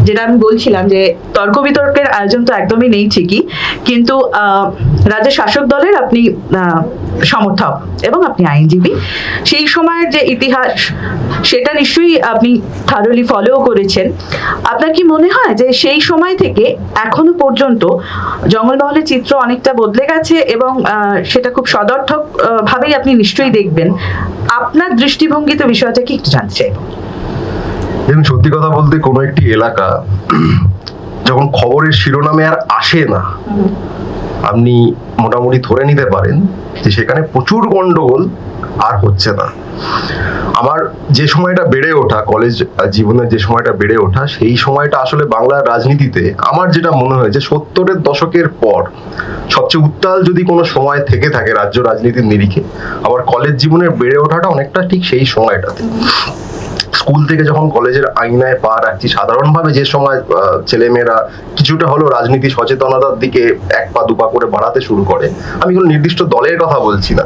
যেটা আমি বলছিলাম যে তর্ক বিতর্কের আয়োজন তো একদমই নেই ঠিকই, কিন্তু রাজ্যের শাসক দলের আপনি সমর্থক এবং আপনি আইনজীবী, সেই সময়ের যে ইতিহাস সেটা নিশ্চয়ই আপনি থারোলি ফলো করেছেন। আপনার কি মনে হয় যে সেই সময় থেকে এখনো পর্যন্ত জঙ্গলমহলের চিত্র অনেকটা বদলে গেছে এবং সেটা খুব সদর্থক ভাবেই আপনি নিশ্চয়ই দেখবেন? আপনার দৃষ্টিভঙ্গিতে বিষয়টা কি একটু জানতে চাইব। দেখুন, সত্যি কথা বলতে কোনো একটি এলাকা যখন খবরের শিরোনামে আর আসে না, আপনি মোটামুটি ধরে নিতে পারেন যে সেখানে প্রচুর গন্ডগোল আর হচ্ছে না। আমার যে সময়টা বেড়ে ওঠা, কলেজ জীবনের যে সময়টা বেড়ে ওঠা, সেই সময়টা আসলে বাংলার রাজনীতিতে আমার যেটা মনে হয়েছে 70-এর দশকের পর সবচেয়ে উত্তাল যদি কোনো সময় থেকে থাকে রাজ্য রাজনীতির নিরিখে, আমার কলেজ জীবনের বেড়ে ওঠাটা অনেকটা ঠিক সেই সময়টাতে। স্কুল থেকে যখন কলেজের আঙিনায় পা রাখছি, সাধারণভাবে যে সময় ছেলেমেয়েরা কিছুটা হলেও রাজনীতি সচেতনতার দিকে এক পা দুপা করে বাড়াতে শুরু করে, আমি কোনো নির্দিষ্ট দলের কথা বলছি না,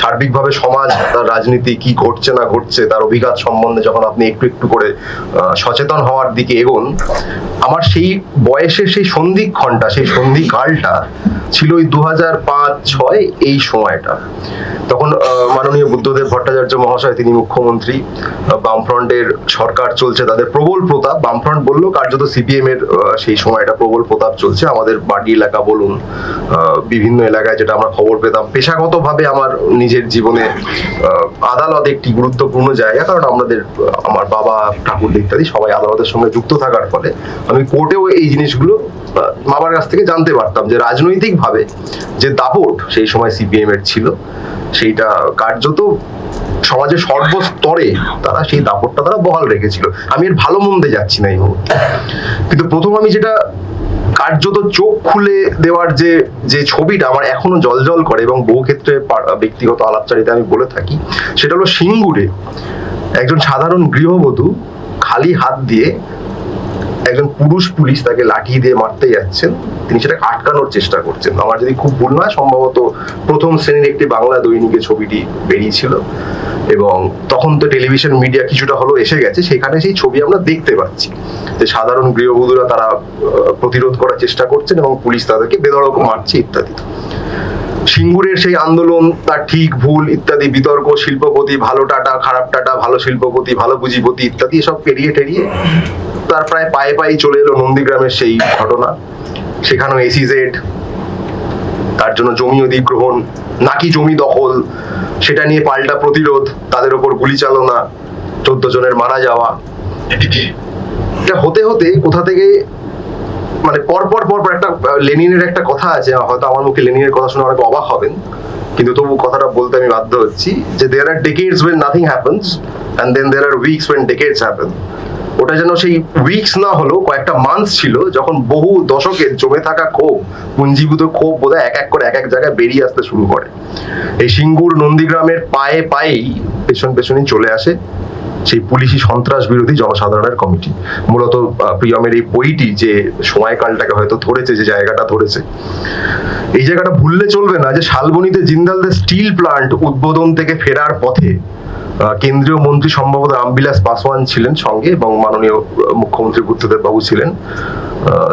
সার্বিকভাবে সমাজ রাজনীতি কি ঘটছে না ঘটছে তার অভিঘাত সম্বন্ধে যখন আপনি একটু একটু করে সচেতন হওয়ার দিকে এগোন, আমার সেই বয়সের সেই সন্ধিক্ষণটা, সেই সন্ধিকালটা ছিল ওই 2005-06 এই সময়টা। তখন মাননীয় বুদ্ধদেব ভট্টাচার্য মহাশয়, তিনি মুখ্যমন্ত্রী, বামফ্রন্টের সরকার চলছে, তাদের প্রবল প্রতাপ, বামফ্রন্ট বললেও কার্যত সিপিএম এর সেই সময়টা প্রবল প্রতাপ চলছে। আমাদের বাড়ি এলাকা বলুন, বিভিন্ন এলাকায় যেটা আমরা খবর পেতাম, পেশাগতভাবে আমার নিজের জীবনে আদালত একটি গুরুত্বপূর্ণ জায়গা, কারণ আমার বাবা, ঠাকুর ইত্যাদি সবাই আদালতের সঙ্গে যুক্ত থাকার ফলে আমি কোর্টেও এই জিনিসগুলো বাবার কাছ থেকে জানতে পারতাম যে রাজনৈতিকভাবে যে দাপট সেই সময় সিপিএম এর ছিল, সেইটা কার্যত সমাজের সর্বস্তরে তারা সেই দাপটটা তারা বহাল রেখেছিল। আমি এর ভালো মন্দে যাচ্ছি না এই মুহূর্তে, কিন্তু প্রথম আমি যেটা কার্যত চোখ খুলে দেওয়ার যে ছবিটা আমার এখনো জলজল করে এবং বহু ক্ষেত্রে ব্যক্তিগত আলাপচারিতা আমি বলে থাকি, সেটা হলো সিঙ্গুরে একজন সাধারণ গৃহবধূ খালি হাত দিয়ে একজন পুরুষ পুলিশ তাকে লাঠি দিয়ে মারতে যাচ্ছেন, তিনি সেটাকে আটকানোর চেষ্টা করছেন। আমার যদি খুব ভুল নয়, সম্ভবত প্রথম শ্রেণীর একটি বাংলা দৈনিকে ছবিটি বেরিয়েছিল এবং তখন তো টেলিভিশন মিডিয়া কিছুটা হলেও এসে গেছে, সেখানে সেই ছবি আমরা দেখতে পাচ্ছি যে সাধারণ গৃহবধূরা তারা প্রতিরোধ করার চেষ্টা করছেন এবং পুলিশ তাদেরকে বেধড়ক মারছে ইত্যাদি। সিঙ্গুরের সেই আন্দোলন, তার ঠিক ভুল ইত্যাদি বিতর্ক, শিল্পপতি ভালো টাটা, খারাপ টাটা, ভালো শিল্পপতি ভালো পুঁজিপতি ইত্যাদি সব পেরিয়ে টেরিয়ে তার প্রায় পায়ে পায়ে চলে এলো নন্দীগ্রামের সেই ঘটনা। সেখানেও এসিজেড, তার জন্য জমি অধিগ্রহণ নাকি জমি দখল, সেটা নিয়ে পাল্টা প্রতিরোধ, তাদের ওপর গুলি চালনা, 14 জনের মারা যাওয়া। এটা হতে হতে কোথা থেকে মানে পরপর একটা লেনিনের একটা কথা আছে, হয়তো আমার মুখে লেনিনের কথা শুনে অনেক অবাক হবেন, কিন্তু তবু কথাটা বলতে আমি বাধ্য হচ্ছি, যে there are decades when nothing happens and then there are weeks when decades happen। ওটা যেন সেই উইকস না হলেও কয়েকটা মান্থ ছিল যখন বহু দশকের জমে থাকা ক্ষোভ, পুঞ্জীভূত ক্ষোভ বোধহয় এক এক করে এক এক জায়গায় বেরিয়ে আসতে শুরু করে। এই সিঙ্গুর নন্দীগ্রামের পায়ে পায়েই পেছনই চলে আসে সেই পুলিশি সন্ত্রাস বিরোধী জনসাধারণের কমিটি। মূলত প্রিয়মের এই বইটি যে সময়কালটাকে হয়তো ধরেছে, যে জায়গাটা ধরেছে, এই জায়গাটা ভুললে চলবে না যে শালবনীতে জিন্দালদের স্টিল প্লান্ট উদ্বোধন থেকে ফেরার পথে কেন্দ্রীয় মন্ত্রী সম্ভবত রামবিলাস পাসওয়ান ছিলেন সঙ্গে এবং মাননীয় মুখ্যমন্ত্রী বুদ্ধদেব বাবু ছিলেন।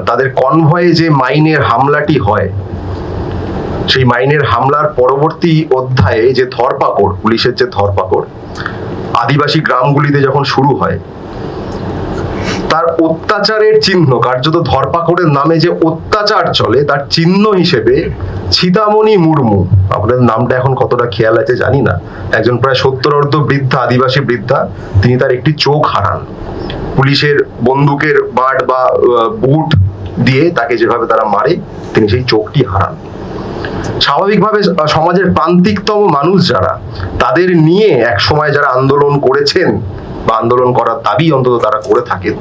তাদের কনভয়ে যে মাইনের হামলাটি হয়, সেই মাইনের হামলার পরবর্তী অধ্যায়ে যে ধরপাকড়, পুলিশের যে ধরপাকড় আদিবাসী গ্রামগুলিতে যখন শুরু হয়, তার অত্যাচারের চিহ্ন, কার্যত ধরপাকড়ের নামে যে অত্যাচার চলে তার চিহ্ন হিসেবে ছিতামণি মুর্মু, আপনাদের নামটা এখন কতটা খেয়াল আছে জানি না, একজন প্রায় 70 বৃদ্ধা, আদিবাসী বৃদ্ধা, তিনি তার একটি চোখ হারান। পুলিশের বন্দুকের বাট বা বুট দিয়ে তাকে যেভাবে তারা মারে, তিনি সেই চোখটি হারান। স্বাভাবিকভাবে সমাজের প্রান্তিকতম মানুষ যারা, তাদের নিয়ে এক সময় যারা আন্দোলন করেছেন বা আন্দোলন করার দাবি অন্তত তারা করে থাকেন,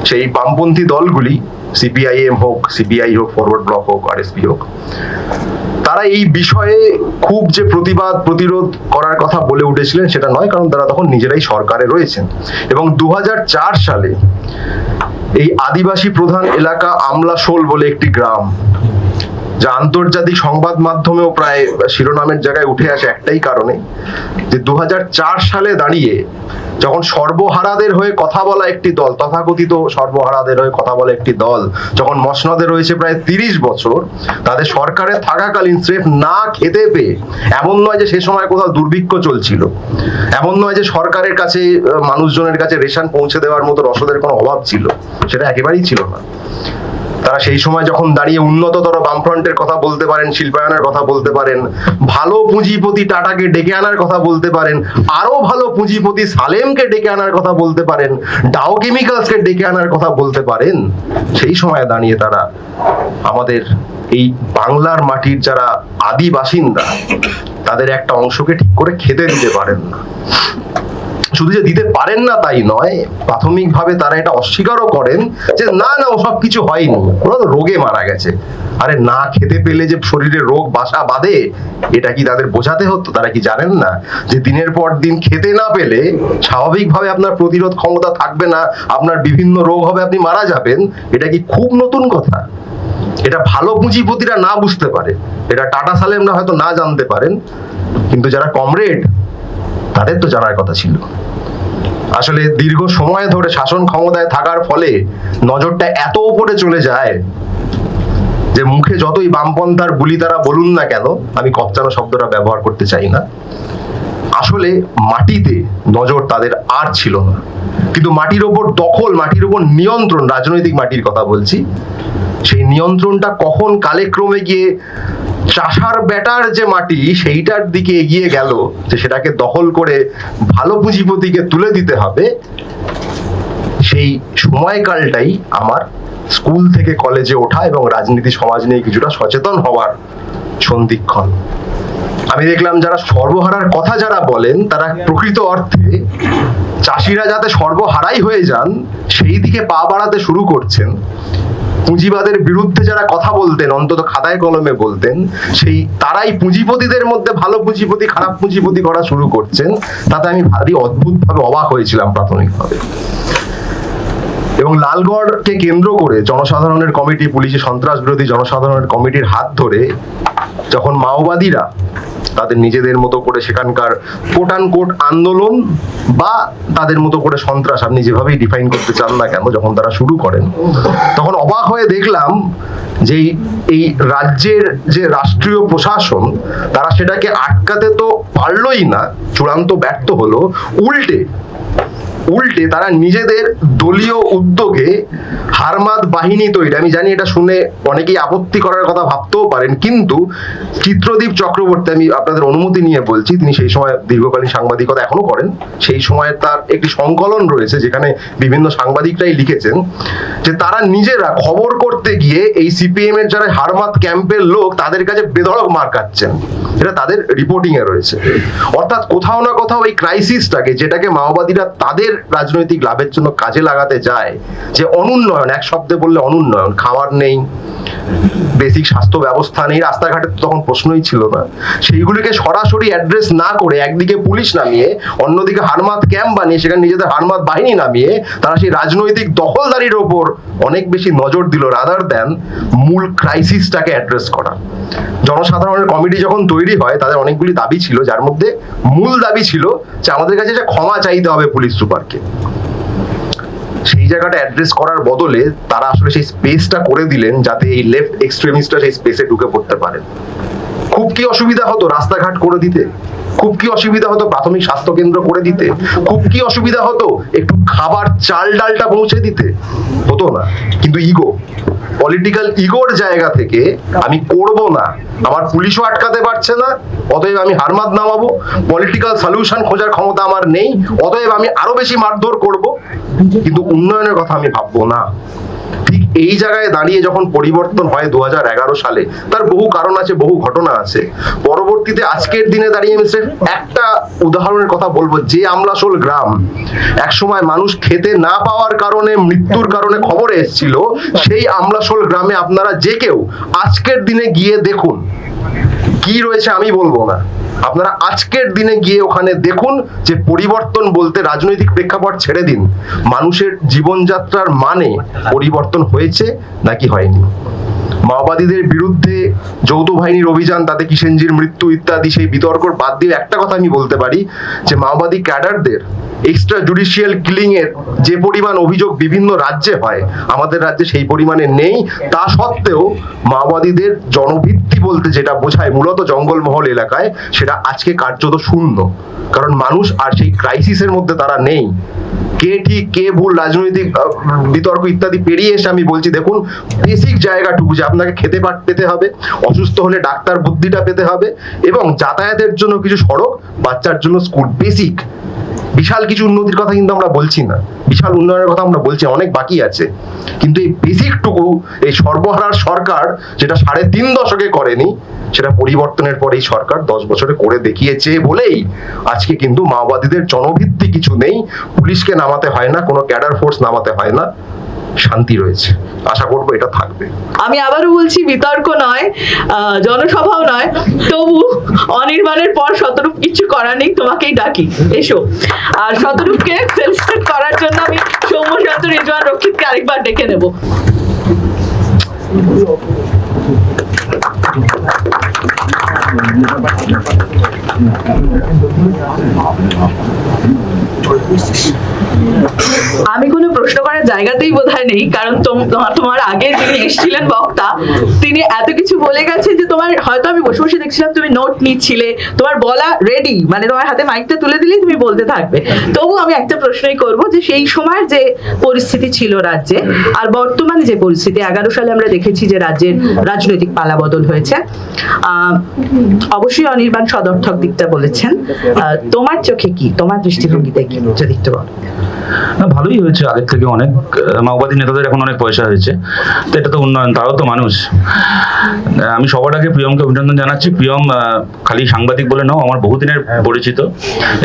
সেই বামপন্থী দলগুলি, সিপিআইএম হোক, সিপিআই হোক, ফরওয়ার্ড ব্লক হোক, আরএসপি হোক, তারা এই বিষয়ে খুব যে প্রতিবাদ প্রতিরোধ করার কথা বলে উঠেছিলেন সেটা নয়, কারণ তারা তখন নিজেরাই সরকারে রয়েছেন। এবং 2004 সালে এই আদিবাসী প্রধান এলাকা আমলাশোল বলে একটি গ্রাম, যা আন্তর্জাতিক সংবাদ মাধ্যমেও প্রায় শিরোনামের জায়গায় উঠে আসে একটাই কারণে, যে 2004 সালে দাঁড়িয়ে যখন সর্বহারাদের হয়ে কথা বলা একটি দল, তথাকথিত সর্বহারাদের হয়ে কথা বলা একটি দল যখন মসনদে রয়েছে প্রায় 30 বছর, তাদের সরকারে থাকাকালীন স্রেফ না খেতে পেয়ে, এমন নয় যে সে সময় কোথাও দুর্ভিক্ষ চলছিল, এমন নয় যে সরকারের কাছে মানুষজনের কাছে রেশন পৌঁছে দেওয়ার মতো রসদের কোনো অভাব ছিল, সেটা একেবারেই ছিল না। তারা সেই সময় যখন দাঁড়িয়ে উন্নততর বামফ্রন্টের কথা বলতে পারেন, শিল্পায়নের কথা বলতে পারেন, ভালো পুঁজিপতি টাটাকে ডেকে আনার কথা বলতে পারেন, আরো ভালো পুঁজিপতি সালেমকে ডেকে আনার কথা বলতে পারেন, ডাও কেমিক্যালসকে ডেকে আনার কথা বলতে পারেন, সেই সময় দাঁড়িয়ে তারা আমাদের এই বাংলার মাটির যারা আদি বাসিন্দা তাদের একটা অংশকে ঠিক করে খেতে দিতে পারেন না। শুধু যে দিতে পারেন না তাই নয়, প্রাথমিকভাবে তারা এটা অস্বীকারও করেন যে না না ওসব কিছু হয়নি, ওরা তো রোগে মারা গেছে। আরে না খেতে পেলে যে শরীরে রোগ বাসা বাঁধে, এটা কি তাদের বোঝাতে হতো? তারা কি জানেন না যে দিনের পর দিন খেতে না পেলে স্বাভাবিকভাবে আপনার প্রতিরোধ ক্ষমতা থাকবে না, আপনার বিভিন্ন রোগ হবে, আপনি মারা যাবেন? এটা কি খুব নতুন কথা? এটা ভালো পুঁজিপতিরা না বুঝতে পারে, এটা টাটা সালেমরা হয়তো না জানতে পারেন, কিন্তু যারা কমরেড তাদের তো জানার কথা ছিল। আসলে দীর্ঘ সময় ধরে শাসন ক্ষমতায় থাকার ফলে নজরটা এত উপরে চলে যায় যে মুখে যতই বামপন্থার বুলি তারা বলুন না কেন, আমি কপচানো শব্দটা ব্যবহার করতে চাই না, আসলে মাটিতে নজর তাদের আর ছিল না। কিন্তু মাটির ওপর দখল, মাটির ওপর নিয়ন্ত্রণ, রাজনৈতিক মাটির কথা বলছি, সেই নিয়ন্ত্রণটা কখন কালেক্রমে গিয়ে চাষার বেটার যে মাটি সেইটার দিকে এগিয়ে গেল, যে সেটাকে দখল করে ভালো পুঁজিপতিকে তুলে দিতে হবে, সেই সময়কালটাই আমার স্কুল থেকে কলেজে ওঠা এবং রাজনীতি সমাজ নিয়ে কিছুটা সচেতন হওয়ার সন্ধিক্ষণ। আমি দেখলাম যারা সর্বহারার কথা যারা বলেন, তারা প্রকৃত অর্থে চাষিরা যাতে সর্বহারাই হয়ে যান সেই দিকে পা বাড়াতে শুরু করছেন। পুঁজিবাদের বিরুদ্ধে যারা কথা বলতেন, অন্তত খাতায় কলমে বলতেন, সেই তারাই পুঁজিপতিদের মধ্যে ভালো পুঁজিপতি খারাপ পুঁজিপতি করা শুরু করছেন। তাতে আমি ভারী অদ্ভুতভাবে অবাক হয়েছিলাম প্রাথমিকভাবে। এবং লালগড়কে কেন্দ্র করে জনসাধারণের কমিটি, পুলিশি সন্ত্রাস বিরোধী জনসাধারণের কমিটির হাত ধরে যখন মাওবাদীরা তাদের নিজেদের মতো করে সেখানকার কোট অ্যান্ড কোট আন্দোলন বা তাদের মতো করে সন্ত্রাস, আপনি যেভাবেই ডিফাইন করতে চান না কেন, যখন তারা শুরু করেন, তখন অবাক হয়ে দেখলাম যে এই রাজ্যের যে রাষ্ট্রীয় প্রশাসন, তারা সেটাকে আটকাতে তো পারলই না, চূড়ান্ত ব্যর্থ হলো। উল্টে তারা নিজেদের দলীয় উদ্যোগে হারমাদ বাহিনী তৈরি, আমি জানি এটা শুনে অনেকেই আপত্তি করার কথা ভাবতেও পারেন, কিন্তু চিত্রদীপ চক্রবর্তী, আমি আপনাদের অনুমতি নিয়ে বলছি, তিনি সেই সময় দীর্ঘকালীন সাংবাদিকতা এখনো করেন, সেই সময় তার একটি সংকলন রয়েছে যেখানে বিভিন্ন সাংবাদিকরাই লিখেছেন যে তারা নিজেরা খবর করতে গিয়ে এই সিপিএম এর যারা হারমাদ ক্যাম্পের লোক তাদের কাছে বেধড়ক মার খাচ্ছেন, এটা তাদের রিপোর্টিং এ রয়েছে। অর্থাৎ কোথাও না কোথাও এই ক্রাইসিসটাকে, যেটাকে মাওবাদীরা তাদের রাজনৈতিক লাভের জন্য কাজে লাগাতে যায়, যে অনুন্নয়ন, এক শব্দে বললে অনুন্নয়ন, খাবার নেই, বেসিক স্বাস্থ্য ব্যবস্থা নেই, রাস্তাঘাটে তো তখন প্রশ্নই ছিল না, সেইগুলিকে সরাসরি অ্যাড্রেস না করে একদিকে পুলিশ নামিয়ে অন্যদিকে হারমাদ ক্যাম্প বানিয়ে সেখানে নিজেদের হারমাদ বাহিনী নামিয়ে তারা সেই রাজনৈতিক দখলদারির ওপর অনেক বেশি নজর দিল, রাদার দেন মূল ক্রাইসিসটাকে অ্যাড্রেস করা। জনসাধারণের কমিটি যখন তৈরি হয়, তাদের অনেকগুলি দাবি ছিল, যার মধ্যে মূল দাবি ছিল যে আমাদের কাছে যে ক্ষমা চাইতে হবে পুলিশ সুপারকে। সেই জায়গাটা অ্যাড্রেস করার বদলে তারা আসলে সেই স্পেসটা করে দিলেন যাতে এই লেফট এক্সট্রিমিস্টরা সেই স্পেসে ঢুকে পড়তে পারেন। খুব কি অসুবিধা হতো রাস্তাঘাট করে দিতে? খুব কি অসুবিধা হতো প্রাথমিক স্বাস্থ্য কেন্দ্র করে দিতে? খুব কি অসুবিধা হতো একটু খাবার চাল ডালটা পৌঁছে দিতে? হতো না। কিন্তু ইগো, পলিটিক্যাল ইগোর জায়গা থেকে আমি করব না, আমার পুলিশও আটকাতে পারছে না, অতএব আমি হারমাদ নামাবো, পলিটিক্যাল সলিউশন খোঁজার ক্ষমতা আমার নেই, অতএব আমি আরো বেশি মারধর করব, কিন্তু উন্নয়নের কথা আমি ভাববো না। ঠিক এই জায়গায় দাঁড়িয়ে যখন পরিবর্তন হয় 2011 সালে, তার বহু কারণ আছে, বহু ঘটনা আছে। পরবর্তীতে আজকের দিনে দাঁড়িয়ে আমি একটা উদাহরণের কথা বলবো, যে আমলাশোল গ্রাম একসময় মানুষ খেতে না পাওয়ার কারণে, মৃত্যুর কারণে খবরে এসেছিল, সেই আমলাশোল গ্রামে আপনারা যে কেউ আজকের দিনে গিয়ে দেখুন কি রয়েছে, আমি বলবো না, আপনারা আজকের দিনে গিয়ে ওখানে দেখুন যে পরিবর্তন বলতে রাজনৈতিক প্রেক্ষাপট ছেড়ে দিন, মানুষের জীবনযাত্রার মানে পরিবর্তন হয়েছে নাকি হয়নি। মাওবাদীদের বিরুদ্ধে যৌথ বাহিনীর অভিযান, তাতে কিষেনজির মৃত্যু ইত্যাদি সেই বিতর্ক বাদ দিয়ে একটা কথা আমি বলতে পারি যে মাওবাদী ক্যাডারদের এক্সট্রা জুডিশিয়াল কিলিং এর যে পরিমাণ অভিযোগ বিভিন্ন রাজ্যে হয়, আমাদের রাজ্যে সেই পরিমাণে নেই। তা সত্ত্বেও মাওবাদীদের জনভিত্তি বলতে যেটা বোঝায় মূলত জঙ্গলমহল এলাকায়, সেটা আজকে কার্যত শূন্য। কারণ মানুষ আর সেই ক্রাইসিসের মধ্যে তারা নেই। কে ঠিক কে ভুল রাজনৈতিক বিতর্ক ইত্যাদি পেরিয়ে এসে আমি বলছি, দেখুন বেসিক জায়গাটুকু যে আপনাকে খেতে পেতে হবে, অসুস্থ হলে ডাক্তার বুদ্ধিটা পেতে হবে, এবং যাতায়াতের জন্য কিছু সড়ক, বাচ্চার জন্য স্কুল, বেসিক। বিশাল কিছু উন্নতির কথা কিন্তু আমরা বলছি না, বিশাল উন্নয়নের কথা আমরা বলছি, অনেক বাকি আছে। কিন্তু এই বেসিকটুকু এই সর্বহারার সরকার যেটা 3.5 দশকে করেনি, সেটা পরিবর্তনের পর এই সরকার 10 বছরে করে দেখিয়েছে বলেই আজকে কিন্তু মাওবাদীদের জনভিত্তি কিছু নেই। পুলিশকে নামাতে হয় না, কোনো ক্যাডার ফোর্স নামাতে হয় না, শান্তি রয়েছে। আশা করবো এটা থাকবে। আমি আবারও বলছি, বিতর্ক নয়, জনসভাও নয়, তবু অনির্বাণের পর শতরূপ কিছু করার নেই, তোমাকেই ডাকি, এসো। আর শতরূপকে সেলফ করার জন্য আমি সৌম্য শান্ত, রিজওয়ান রক্ষিতকে আরেকবার ডেকে নেব। আমি কোনো প্রশ্ন করার জায়গাতেই বোধহয় নেই, কারণ তোমার আগে যিনি এসেছিলেন বক্তা, তিনি এত কিছু বলে গেছে যে তোমার হয়তো আমি বসে বসে দেখছিলাম তুমি নোট নিচ্ছিলে, তোমার বলা রেডি, মানে তোমার হাতে মাইকটা তুলে দিলেই তুমি বলতে থাকবে। তবু আমি একটা প্রশ্নই করব যে সেই সময় যে পরিস্থিতি ছিল রাজ্যে আর বর্তমানে যে পরিস্থিতি, 11 সালে আমরা দেখেছি যে রাজ্যের রাজনৈতিক পালাবদল হয়েছে। অবশ্যই অনির্বাণ সদর্থক দিকটা বলেছেন, তোমার চোখে কি, তোমার দৃষ্টিভঙ্গিতে কি, যদি একটু বলো। না, ভালোই হয়েছে, আগের থেকে অনেক। মাওবাদী নেতাদের এখন অনেক পয়সা হয়েছে, তো এটা তো উন্নয়ন, তারাও তো মানুষ। আমি সবার আগে প্রিয়মকে অভিনন্দন জানাচ্ছি। প্রিয়ম খালি সাংবাদিক বলে নাও, আমার বহুদিনের পরিচিত,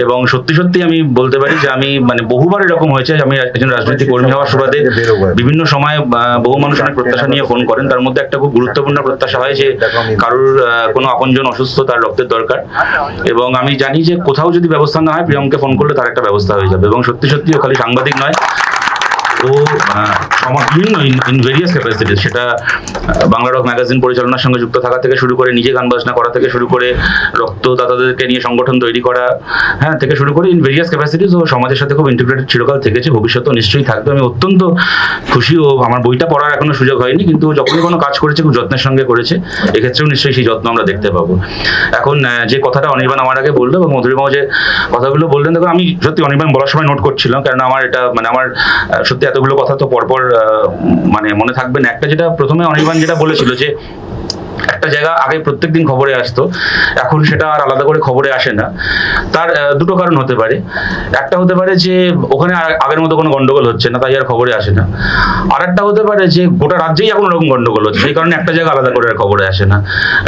এবং সত্যি সত্যি আমি বলতে পারি যে আমি মানে বহুবার এরকম হয়েছে, আমি একজন রাজনৈতিক কর্মী হওয়ার সুবাদে বিভিন্ন সময় বহু মানুষ অনেক প্রত্যাশা নিয়ে ফোন করেন। তার মধ্যে একটা খুব গুরুত্বপূর্ণ প্রত্যাশা হয় যে কারোর কোনো আপনজন অসুস্থ, তার রক্তের দরকার, এবং আমি জানি যে কোথাও যদি ব্যবস্থা না হয়, প্রিয়মকে ফোন করলে তার একটা ব্যবস্থা হয়ে যাবে। এবং সত্যি সত্যি খালি সাংবাদিক নয়, ও বিভিন্ন ইন ভেরিয়াস ক্যাপাসিটিস, সেটা বাংলা রক ম্যাগাজিন পরিচালনার সঙ্গে যুক্ত থাকা থেকে শুরু করে নিজে গান বাজনা করা থেকে শুরু করে রক্তদাতাদেরকে নিয়ে সংগঠন তৈরি করা, হ্যাঁ, থেকে শুরু করে ইন ভেরিয়াস ক্যাপাসিটিস ও সমাজের সাথে খুব ইন্টিগ্রেটেড চিরকাল থেকেছে, ভবিষ্যতেও নিশ্চয়ই থাকবে। আমি অত্যন্ত খুশি। ও আমার বইটা পড়ার এখনো সুযোগ হয়নি, কিন্তু যখনই কোনো কাজ করেছে খুব যত্নের সঙ্গে করেছে, এক্ষেত্রেও নিশ্চয়ই সেই যত্ন আমরা দেখতে পাবো। এখন যে কথাটা অনির্বাণ আমার আগে বললো এবং মধুরিমাও যে কথাগুলো বললেন, দেখুন আমি সত্যি অনির্বাণ বলার সময় নোট করছিলাম, কারণ আমার এটা মানে আমার সত্যি এতগুলো কথা তো পরপর মানে মনে থাকবে না। একটা যেটা প্রথমে অনির্বাণ যেটা বলেছিল যে একটা জায়গা আগে প্রত্যেকদিন খবরে আসতো, এখন সেটা আর আলাদা করে খবরে আসে না, তার দুটো কারণ হতে পারে। একটা হতে পারে যে ওখানে আগের মতো কোনো গন্ডগোল হচ্ছে না, তাই আর খবরে আসে না। আর একটা হতে পারে যে গোটা রাজ্যেই এখন ওরকম গন্ডগোল হচ্ছে, সেই কারণে একটা জায়গা আলাদা করে আর খবরে আসে না।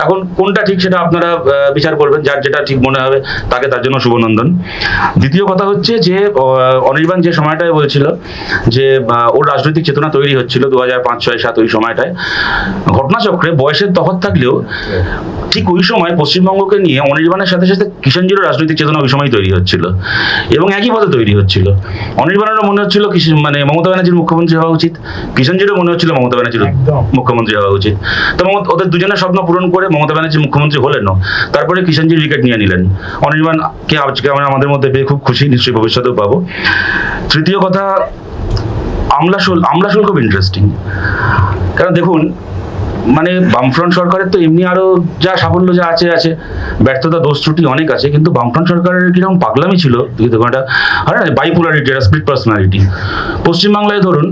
এখন কোনটা ঠিক সেটা আপনারা বিচার করবেন, যার যেটা ঠিক মনে হবে তাকে তার জন্য শুভনন্দন। দ্বিতীয় কথা হচ্ছে যে অনির্বাণ যে সময়টায় বলছিল যে ওর রাজনৈতিক চেতনা তৈরি হচ্ছিল 2005, 6, 7 ওই সময়টায়, ঘটনাচক্রে বয়সের তফাৎ থাকলেও ঠিক ওই সময় পশ্চিমবঙ্গকে নিয়ে অনির্বাণের সাথে সাথে কিষাণজিরও রাজনৈতিক চেতনা ওই সময় তৈরি হচ্ছিল, এবং একই পথে তৈরি হচ্ছিল। অনির্বাণেরও মনে হচ্ছিল মানে মমতা ব্যানার্জির মুখ্যমন্ত্রী হওয়া উচিত, কিষাণজিরও মনে হচ্ছিল মমতা ব্যানার্জির মুখ্যমন্ত্রী হওয়া উচিত। তো ওদের দুজনের স্বপ্ন পূরণ করে মমতা ব্যানার্জি মুখ্যমন্ত্রী হলেন, তারপরে কিষাণজির উইকেট নিয়ে নিলেন। অনির্বাণকে আজকে আমরা আমাদের মধ্যে পেয়ে খুব খুশি, নিশ্চয়ই ভবিষ্যতেও পাবো। তৃতীয় কথা, আমলাশোল খুব ইন্টারেস্টিং, কারণ দেখুন মানে বামফ্রন্ট সরকারের তো এমনি আরো যা সাফল্য যা আছে আছে, ব্যর্থতা দোষ ত্রুটি অনেক আছে, কিন্তু বামফ্রন্ট সরকারের কিরকম পাগলামি ছিল, দেখুন একটা হয় না বাইপোলারিটি, একটা স্প্লিট পার্সোনালিটি। পশ্চিমবাংলায় ধরুন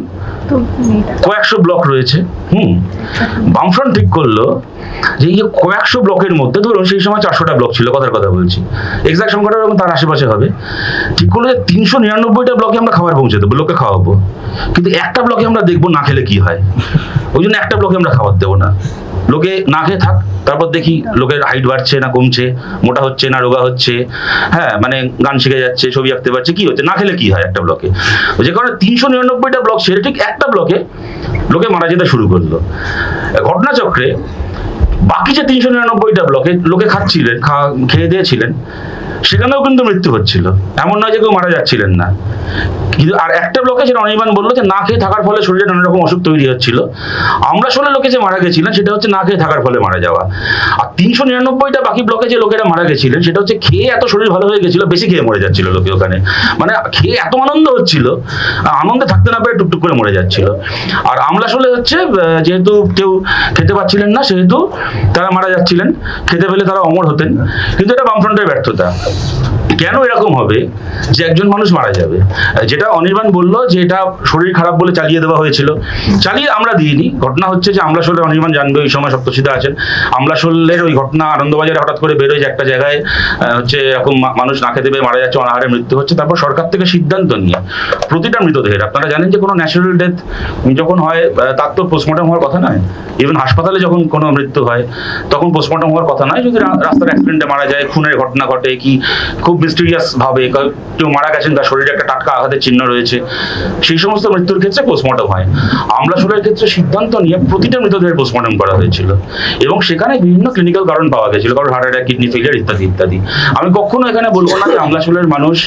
কয়েকশো ব্লক রয়েছে, বামফ্রন্ট ঠিক করলো যে এই যে কয়েকশো ব্লকের মধ্যে, ধরুন সেই সময় 400টা ব্লক ছিল, কথার কথা বলছি, এক্সাক্ট সংখ্যাটা তার আশেপাশে হবে, ঠিক করলো যে 399টা ব্লকে আমরা খাবার পৌঁছে দেবো, লোককে খাওয়াবো, কিন্তু একটা ব্লকে আমরা দেখবো না খেলে কি হয়, ওই জন্য একটা ব্লকে আমরা খাবার দেবো না, লোকে না খেয়ে থাক, তারপর দেখি লোকের হাইট বাড়ছে না কমছে, মোটা হচ্ছে না রোগা হচ্ছে, হ্যাঁ মানে গান শিখে যাচ্ছে, ছবি আঁকতে পারছে, কি হচ্ছে, না খেলে কি হয় একটা ব্লকে। যে কারণে 399টা ব্লক ছেড়ে ঠিক একটা ব্লকে লোকে মারা যেতে শুরু করলো। ঘটনাচক্রে বাকি যে 399টা ব্লকে লোকে খাচ্ছিলেন, খেয়ে দিয়েছিলেন, সেখানেও কিন্তু মৃত্যু হচ্ছিল, এমন নয় যে কেউ মারা যাচ্ছিলেন না। কিন্তু আর একটা ব্লকে যেটা অনির্বাণ বললো যে না খেয়ে থাকার ফলে শরীরে নানা রকম অসুখ তৈরি হচ্ছিল, আমরা 16 লোকে যে মারা গেছিলেন সেটা হচ্ছে না খেয়ে থাকার ফলে মারা যাওয়া। আর 399টা বাকি ব্লকে যে লোকেরা মারা গেছিলেন সেটা হচ্ছে খেয়ে এত শরীর ভালো হয়ে গেছিল, বেশি খেয়ে মরে যাচ্ছিল লোকে ওখানে, মানে খেয়ে এত আনন্দ হচ্ছিল, আনন্দে থাকতে না পেরে টুকটুক করে মরে যাচ্ছিল। আর আমলাশোলে হচ্ছে যেহেতু কেউ খেতে পাচ্ছিলেন না সেহেতু তারা মারা যাচ্ছিলেন, খেতে পেলে তারা অমর হতেন। কিন্তু এটা বামফ্রন্টের ব্যর্থতা। কেন এরকম হবে যে একজন মানুষ মারা যাবে? যেটা অনির্বাণ বললো যে এটা শরীর খারাপ বলে চালিয়ে দেওয়া হয়েছিল, চালিয়ে আমরা দিইনি। ঘটনা হচ্ছে যে আমলাশোলে, অনির্বাণ জানবে ওই সময় সপ্তশীতে আছেন, আমলাশোলের ওই ঘটনা আনন্দবাজারে হঠাৎ করে বেরোয় যে একটা জায়গায় হচ্ছে এরকম মানুষ না খেতে পেয়ে মারা যাচ্ছে, অনাহারে মৃত্যু হচ্ছে। তারপর সরকার থেকে সিদ্ধান্ত নিয়ে প্রতিটা মৃতদেহের, আপনারা জানেন যে কোনো ন্যাচারাল ডেথ যখন হয় তার তো পোস্টমর্টম হওয়ার কথা নয়। ইভেন হাসপাতালে যখন কোনো মৃত্যু হয় তখন পোস্টমর্টম হওয়ার কথা নয়। যদি রাস্তার অ্যাক্সিডেন্টে মারা যায়, খুনের ঘটনা ঘটে, কি খুব মিস্টিরিয়াস ভাবে কেউ মারা গেছেন, তার শরীরে একটা টাটকা আঘাতের চিহ্ন রয়েছে, সেই সমস্ত মৃত্যুর ক্ষেত্রে পোস্টমর্টম হয়। আমলাশোলের ক্ষেত্রে সিদ্ধান্ত নিয়ে প্রতিটা মৃতদেহের পোস্টমর্টম করা হয়েছিল এবং সেখানে বিভিন্ন ক্লিনিক্যাল কারণ পাওয়া গেছিল, কারণ হার্ট অ্যাটাক, কিডনি ফেলিয়ার ইত্যাদি ইত্যাদি। আমি কখনো এখানে বলবো না যে আমলাশোলের মানুষ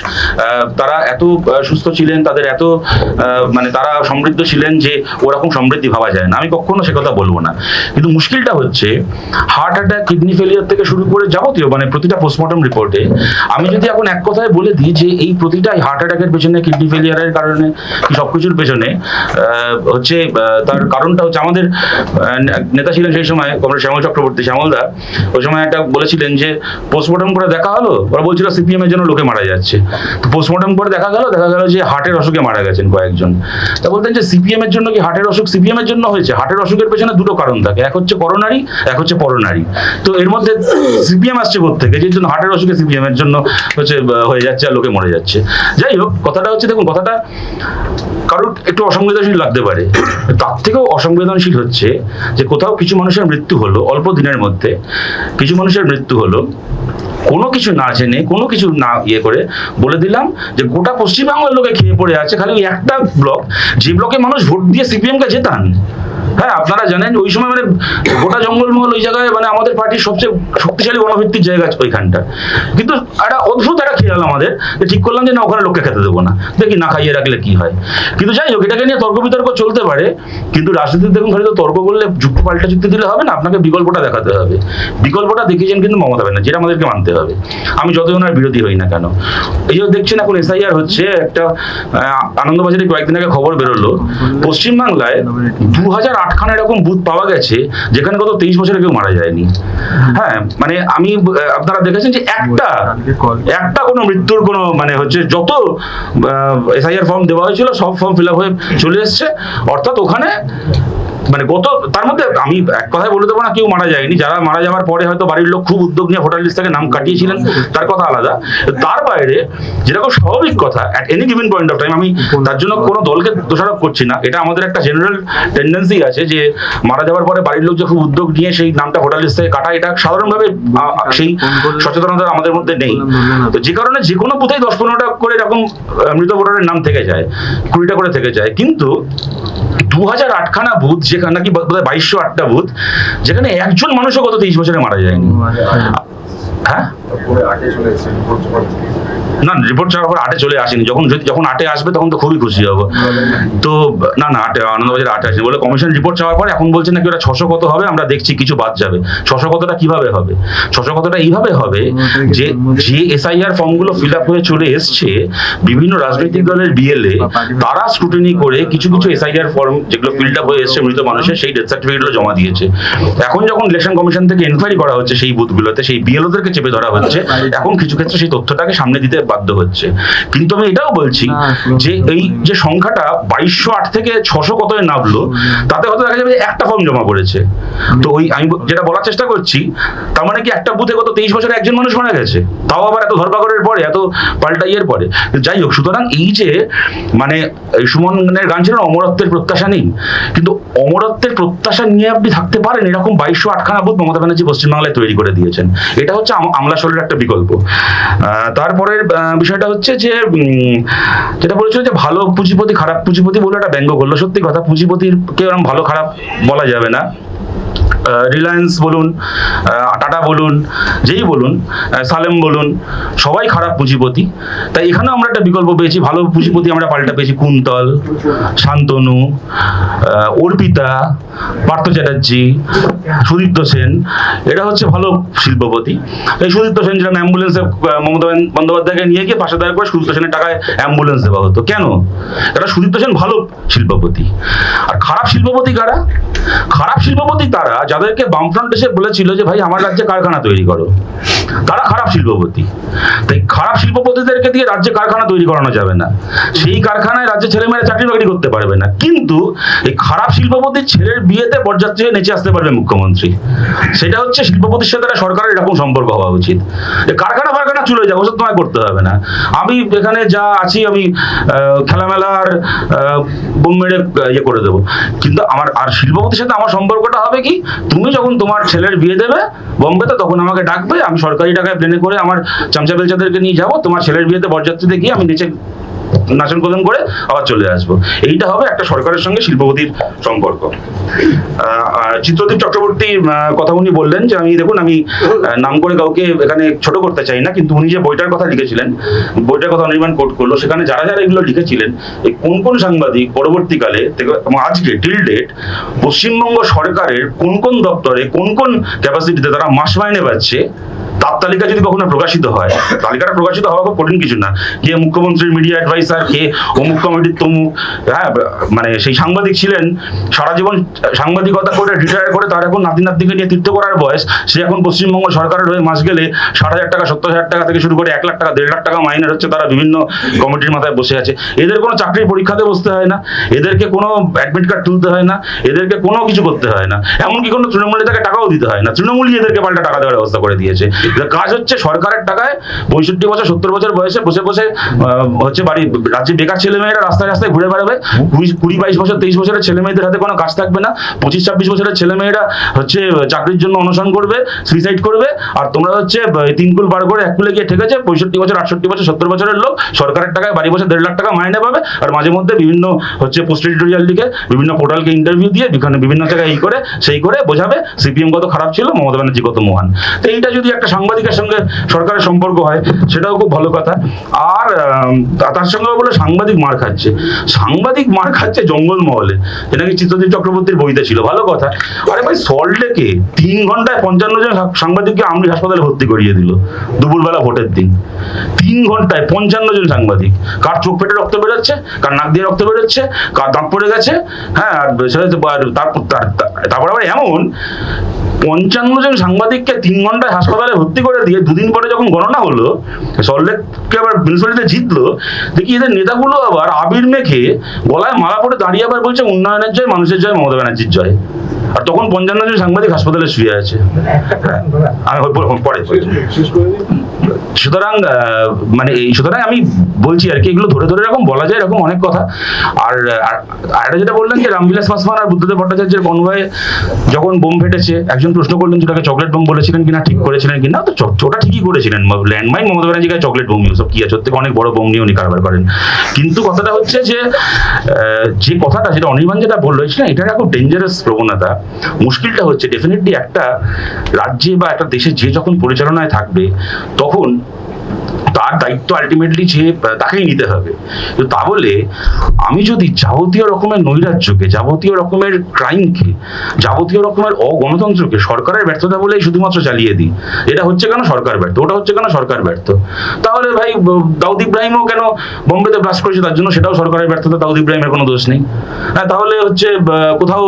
তারা এত সুস্থ ছিলেন, তাদের এত মানে তারা সমৃদ্ধ ছিলেন যে ওরকম সমৃদ্ধি ভাবা যায় না, আমি কখনো সে কথা বলবো না। কিন্তু মুশকিলটা হচ্ছে হার্ট অ্যাটাক, কিডনি ফেলিয়ার থেকে শুরু করে যাবতীয় মানে প্রতিটা পোস্টমর্টম রিপোর্টে আমি যদি এখন এক কথায় বলে দিই যে এই প্রতিটা হার্ট অ্যাটাকের পেছনে, কিডনি ফেলিয়ারের কারণে, কি সবকিছুর পেছনে হচ্ছে তার কারণটা হচ্ছে আমাদের নেতা ছিলেন সেই সময় কমরেড শ্যামল চক্রবর্তী, শ্যামলদা, ওই সময় একটা বলেছিলেন যে পোস্টমর্টম করে দেখা হলো, ওরা বলছিল সিপিএম এর জন্য লোকে মারা যাচ্ছে। তো পোস্টমর্টম করে দেখা গেল যে হার্টের অসুখে মারা গেছেন কয়েকজন। তা বলতেন যে সিপিএম এর জন্য কি হার্টের অসুখ সিপিএম এর জন্য হয়েছে? হার্টের অসুখের পেছনে দুটো কারণ থাকে, এক হচ্ছে করোনারি, এক হচ্ছে পরোনারি। তো এর মধ্যে সিপিএম আসছে কোত্থেকে? যে জন্য হার্টের অসুখে সিপিএম এর জন্য হচ্ছে হয়ে যাচ্ছে আর লোকে মরে যাচ্ছে। যাই হোক, কথাটা হচ্ছে, দেখুন কথাটা কারোর একটু অসংবেদনশীল লাগতে পারে, তার থেকেও অসংবেদনশীল হচ্ছে যে কোথাও কিছু মানুষের মৃত্যু হলো অল্প দিনের মধ্যে, কিছু মানুষের মৃত্যু হলো কোনো কিছু না জেনে, কোনো কিছু না ইয়ে করে বলে দিলাম যে গোটা পশ্চিমবাংলার লোকে খেয়ে পড়ে আছে খালি একটা ব্লক, যে ব্লকে মানুষ ভোট দিয়ে সিপিএম কে জেতান। হ্যাঁ, আপনারা জানেন ওই সময় মানে গোটা জঙ্গলমহল ওই জায়গায়, মানে আমাদের পার্টির সবচেয়ে শক্তিশালী গণভিত্তিক জায়গা ওইখানটা। কিন্তু একটা অদ্ভুত একটা খেয়াল আমাদের, ঠিক করলাম যে না ওখানে লোককে খেতে দেবো না, দেখি না খাইয়ে রাখলে কি হয়। কিন্তু যাই হোক, এটাকে নিয়ে তর্ক বিতর্ক চলতে পারে, কিন্তু রাজনীতিতে দেখুন খালি তো তর্ক করলে যুক্তি পাল্টা যুক্তি দিলে হবে না, আপনাকে বিকল্পটা দেখাতে হবে। বিকল্পটা দেখিয়েছেন কিন্তু মমতা ব্যানার্জি, যেটা আমাদেরকে মানতে হবে, আমি যতই ওনার বিরোধী হই না কেন। এই যে দেখছেন এখন এসআইআর হচ্ছে, একটা আনন্দবাজারে কয়েকদিন আগে খবর বেরোলো, পশ্চিমবাংলায় 2008খানা এরকম বুথ পাওয়া গেছে যেখানে গত 23 বছরে কেউ মারা যায়নি। হ্যাঁ, মানে আমি আপনারা দেখেছেন যে একটা কোনো মৃত্যুর কোনো মানে হচ্ছে, যত এসআইআর ফর্ম দেওয়া হয়েছিল সব ফর্ম ফিল আপ হয়ে চলে এসছে, অর্থাৎ ওখানে মানে গত, তার মধ্যে আমি এক কথায় বলে দেবো না কেউ মারা যায়নি, যারা মারা যাওয়ার পরে হয়তো বাড়ির লোক খুব উদ্যোগ নিয়ে ভোটার লিস্ট থেকে নাম কাটিয়েছিলেন তার কথা আলাদা। তার বাইরে যেটা খুব স্বাভাবিক কথা, at any given point of time, আমি তার জন্য কোনো দলকে দোষারোপ করছি না, এটা আমাদের একটা জেনারেল টেন্ডেন্সি আছে যে মারা যাওয়ার পরে বাড়ির লোক যে খুব উদ্যোগ নিয়ে সেই নামটা ভোটার লিস্ট থেকে কাটা, এটা সাধারণভাবে সেই সচেতনতা আমাদের মধ্যে নেই। তো যে কারণে যে কোনো বুথেই 10-15টা করে এরকম মৃত ভোটারের নাম থেকে যায়, 20টা করে থেকে যায়। কিন্তু 2008খানা বুথ, যেখানে নাকি 2208টা বুথ, যেখানে একজন মানুষও গত 23 বছরে মারা যায়নি। হ্যাঁ, না রিপোর্ট চাওয়ার পর 8-এ চলে আসেনি, যখন 8-এ আসবে তখন তো খুবই খুশি হবো। তো না 8-এ আনন্দবাজারে 8-এ আসেনি বলে কমিশন রিপোর্ট চাওয়ার পর এখন বলছে নাকি ওরা 600 কত হবে, আমরা দেখছি কিছু বাদ যাবে। 600 কতটা কিভাবে হবে? 600 কতটা এইভাবে হবে যে এসআইআর ফর্মগুলো ফিল আপ হয়ে চলে এসছে বিভিন্ন রাজনৈতিক দলের বিএলএ, তারা স্ক্রুটিনি করে কিছু কিছু এসআইআর ফর্ম যেগুলো ফিল্ড আপ হয়ে এসছে মৃত মানুষের, সেই ডেথ সার্টিফিকেটগুলো জমা দিয়েছে। এখন যখন ইলেকশন কমিশন থেকে এনকোয়ারি করা হচ্ছে সেই বুথগুলোতে, সেই বিএলওদেরকে চেপে ধরা হচ্ছে, এখন কিছু ক্ষেত্রে সেই তথ্যটাকে সামনে দিতে বাধ্য হচ্ছে। কিন্তু আমি এটাও বলছি যে এই যে সংখ্যাটা 2208 থেকে 600 কত নামলো, তাতে হয়তো দেখা যাবে যে একটা ফর্ম জমা পড়েছে। তো ওই আমি যেটা বলার চেষ্টা করছি, তার মানে কি একটা বুথে গত 23 বছরে একজন মানুষ মারা গেছে, তাও আবার এত ধরপাকড়ের পরে, এত পাল্টা ইয়ের পরে। যাই হোক, সুতরাং এই যে মানে সুমনের গান ছিল অমরত্বের প্রত্যাশা নেই, কিন্তু অমরত্বের প্রত্যাশা নিয়ে আপনি থাকতে পারেন, এরকম 2208খানা বুথ মমতা ব্যানার্জি পশ্চিমবাংলায় তৈরি করে দিয়েছেন। এটা হচ্ছে আমলাশোলের একটা বিকল্প। তারপরের বিষয়টা হচ্ছে যে যেটা বলেছিল যে ভালো পুঁজিপতি খারাপ পুঁজিপতি বলে একটা ব্যঙ্গ করলো। সত্যি কথা, পুঁজিপতিকে ভালো খারাপ বলা যাবে না, রিলায়েন্স বলুন, টাটা বলুন, যেই বলুন, সালেম বলুন, সবাই খারাপ পুঁজিপতি। তাই এখানেও আমরা একটা বিকল্প পেয়েছি, ভালো পুঁজিপতি আমরা পাল্টা পেয়েছি। কুন্তল, শান্তনু, অর্পিতা, পার্থ চ্যাটার্জি, সুদীপ্ত সেন, এরা হচ্ছে ভালো শিল্পপতি। এই সুদীপ্ত সেন যেরকম অ্যাম্বুলেন্সে মমতা বন্দ্যোপাধ্যায়কে নিয়ে গিয়ে পাশে দাঁড় করে সুদীপ্ত সেনের টাকায় অ্যাম্বুলেন্স দেওয়া হতো। কেন? এটা সুদীপ্ত সেন ভালো শিল্পপতি। আর খারাপ শিল্পপতি কারা? খারাপ শিল্পপতি তারা যাদেরকে বামফ্রন্ট এসে বলেছিল যে ভাই আমার রাজ্যে কারখানা তৈরি করো, তারা খারাপ শিল্পপতি। তাই খারাপ শিল্পপতিদেরকে দিয়ে রাজ্যে কারখানা তৈরি করানো যাবে না, সেই কারখানায় রাজ্যে ছেলেমেয়েরা চাকরি বাকরি করতে পারবে না। কিন্তু এই খারাপ শিল্পপতির ছেলের বিয়েতে বরযাত্রী হয়ে নেচে আসতে পারবে মুখ্যমন্ত্রী। সেটা হচ্ছে শিল্পপতির সাথে সরকারের এরকম সম্পর্ক হওয়া উচিত। কারখানা ফারখানা চলে যাবো, ওসব তোমায় করতে হবে না। আমি এখানে যা আছি আমি খেলামেলার বোম মেরে ইয়ে করে দেবো। কিন্তু আমার আর শিল্পপতির সাথে আমার সম্পর্কটা হবে কি, তুমি যখন তোমার ছেলের বিয়ে দেবে বোম্বেতে, তখন আমাকে ডাকবে, আমি সরকারি টাকায় প্লেনে করে আমার চামচা বেলচাদেরকে নিয়ে যাবো, তোমার ছেলের বিয়েতে বরযাত্রীতে গিয়ে আমি নিচে নাচন কোদন করে আবার চলে আসবো। এইটা হবে একটা সরকারের সঙ্গে শিল্পপতির সম্পর্ক। চিত্রদীপ চক্রবর্তী কথা উনি বললেন যে আমি দেখুন, আমি নাম করে কাউকে এখানে ছোট করতে চাই না, কিন্তু উনি যে বইটার কথা লিখেছিলেন, বইটার কথা অনির্বাণ কোট করলো, সেখানে যারা যারা এগুলো লিখেছিলেন, এই কোন কোন সাংবাদিক পরবর্তীকালে এবং আজকে টিল ডেট পশ্চিমবঙ্গ সরকারের কোন কোন দপ্তরে কোন কোন ক্যাপাসিটিতে তারা মাস মাইনে পাচ্ছে, তার তালিকা যদি কখনো প্রকাশিত হয়, তালিকাটা প্রকাশিত হওয়া খুব কঠিন কিছু না। কে মুখ্যমন্ত্রীর মিডিয়া অ্যাডভাইসার, কে অমুক কমিটির তমুক, হ্যাঁ, মানে সেই সাংবাদিক ছিলেন সারা জীবন সাংবাদিকতা করে রিটায়ার করে, তার এখন নাতি নাতনিকে নিয়ে তীর্থ করার বয়স, সে এখন পশ্চিমবঙ্গ সরকারের হয়ে মাস গেলে 60,000 টাকা 70,000 টাকা থেকে শুরু করে 1 লাখ টাকা 1.5 লাখ টাকা মাইনের হচ্ছে, তারা বিভিন্ন কমিটির মাথায় বসে আছে। এদের কোনো চাকরির পরীক্ষাতে বসতে হয় না, এদেরকে কোনো অ্যাডমিট কার্ড তুলতে হয় না, এদেরকে কোনো কিছু করতে হয় না, এমনকি কোনো তৃণমূল নেতাকে টাকাও দিতে হয় না। তৃণমূলই এদেরকে পাল্টা টাকা দেওয়ার ব্যবস্থা করে দিয়েছে। কাজ হচ্ছে সরকারের টাকায় 65 বছর 70 বছর বয়সে বসে বসে হচ্ছে বাড়ি রাজ্যে বেকার ছেলে মেয়েরা রাস্তায় রাস্তায় ঘুরে বেড়াবে। 20-22 বছর 23 বছরের ছেলে মেয়েদের হাতে কোনো কাজ থাকবে না। 25-26 বছরের ছেলে মেয়েরা হচ্ছে চাকরির জন্য অনশন করবে, সুইসাইড করবে। আর তোমরা হচ্ছে 3 কুল বার করে 1 কুলে গিয়ে ঠেকেছে 65 বছর 68 বছর 70 বছরের লোক সরকারের টাকায় বাড়ি বসে 1.5 লাখ টাকা মাইনে পাবে। আর মাঝে মধ্যে বিভিন্ন হচ্ছে পোস্ট এডিটোরিয়াল লিখে বিভিন্ন পোর্টালকে ইন্টারভিউ দিয়ে বিভিন্ন জায়গায় এই করে সেই করে বোঝাবে সিপিএম কত খারাপ ছিল, মমতা ব্যানার্জি কত মহান। তো এইটা যদি একটা সাংবাদিকের সঙ্গে সরকারের সম্পর্ক হয়, সেটাও খুব ভালো কথা। আর তার সঙ্গে বলে সাংবাদিক মার খাচ্ছে, সাংবাদিক মার খাচ্ছে জঙ্গলমহলে, এটা কি চিত্রদীপ চক্রবর্তীর বইতে ছিল। ভালো কথা। আরে ভাই, সল্টলেকে 3 ঘন্টায় 55 জন সাংবাদিককে আমরি হাসপাতালে ভর্তি করিয়ে দিল দুপুরবেলা ভোটের দিন। 3 ঘন্টায় 55 জন সাংবাদিক। কার চোখ পেটে রক্ত বেরোচ্ছে, কার নাক দিয়ে রক্ত বেরোচ্ছে, কার দাঁত পড়ে গেছে, হ্যাঁ। আর তারপর আবার এমন 55 জন সাংবাদিককে 3 ঘন্টায় হাসপাতালে ভর্তি করে দিয়ে 2 দিন পরে যখন গণনা হলো, সল্টলেককে আবার মিউনিসিপ্যালিটিতে জিতলো, দেখি এদের নেতাগুলো আবার আবির মেখে গলায় মালা পরে দাঁড়িয়ে আবার বলছে উন্নয়নের জয়, মানুষের জয়, মমতা ব্যানার্জির জয়। আর তখন 55 জন সাংবাদিক হাসপাতালে শুয়ে আছে। আমি পরে সুতরাং সুতরাং আমি বলছি আর কি, এগুলো ধরে ধরে এরকম বলা যায়, এরকম অনেক কথা। আর এটা যেটা বললেন যে রামবিলাস পাসওয়ান আর বুদ্ধদেব ভট্টাচার্যের কনভয়ে যখন বোম ফেটেছে, একজন প্রশ্ন করলেন যেটাকে চকলেট বোম বলেছিলেন কিনা, ঠিক করেছিলেন কিনা। তো ওটা ঠিকই করেছিলেন, ল্যান্ডমাইন মমতা ব্যানার্জি গায়ে চকলেট বোম সব কি আছে, থেকে অনেক বড় বোম নিয়ে উনি কারবার করেন। কিন্তু কথাটা হচ্ছে যে কথাটা যেটা অনির্বাণ যেটা বললো, এটা একটা খুব ডেঞ্জারাস প্রবণতা। মুশকিলটা হচ্ছে ডেফিনেটলি একটা রাজ্যে বা একটা দেশে যে যখন পরিচালনায় থাকবে, তখন তার দায়িত্ব আলটিমেটলি তাকেই নিতে হবে। তো তা বলে আমি যদি যাবতীয় রকমের নৈরাজ্যকে, যাবতীয় রকমের ক্রাইমকে, যাবতীয় রকমের অগণতন্ত্রকে সরকারের ব্যর্থতা বলেই শুধুমাত্র চালিয়ে দিই, এটা হচ্ছে কেন সরকার ব্যর্থ, ওটা হচ্ছে কেন সরকার ব্যর্থ, তাহলে ভাই দাউদ ইব্রাহিমও কেন বোম্বেতে ব্লাস্ট করেছে, তার জন্য সেটাও সরকারের ব্যর্থতা, দাউদ ইব্রাহিমের কোনো দোষ নেই। হ্যাঁ, তাহলে হচ্ছে কোথাও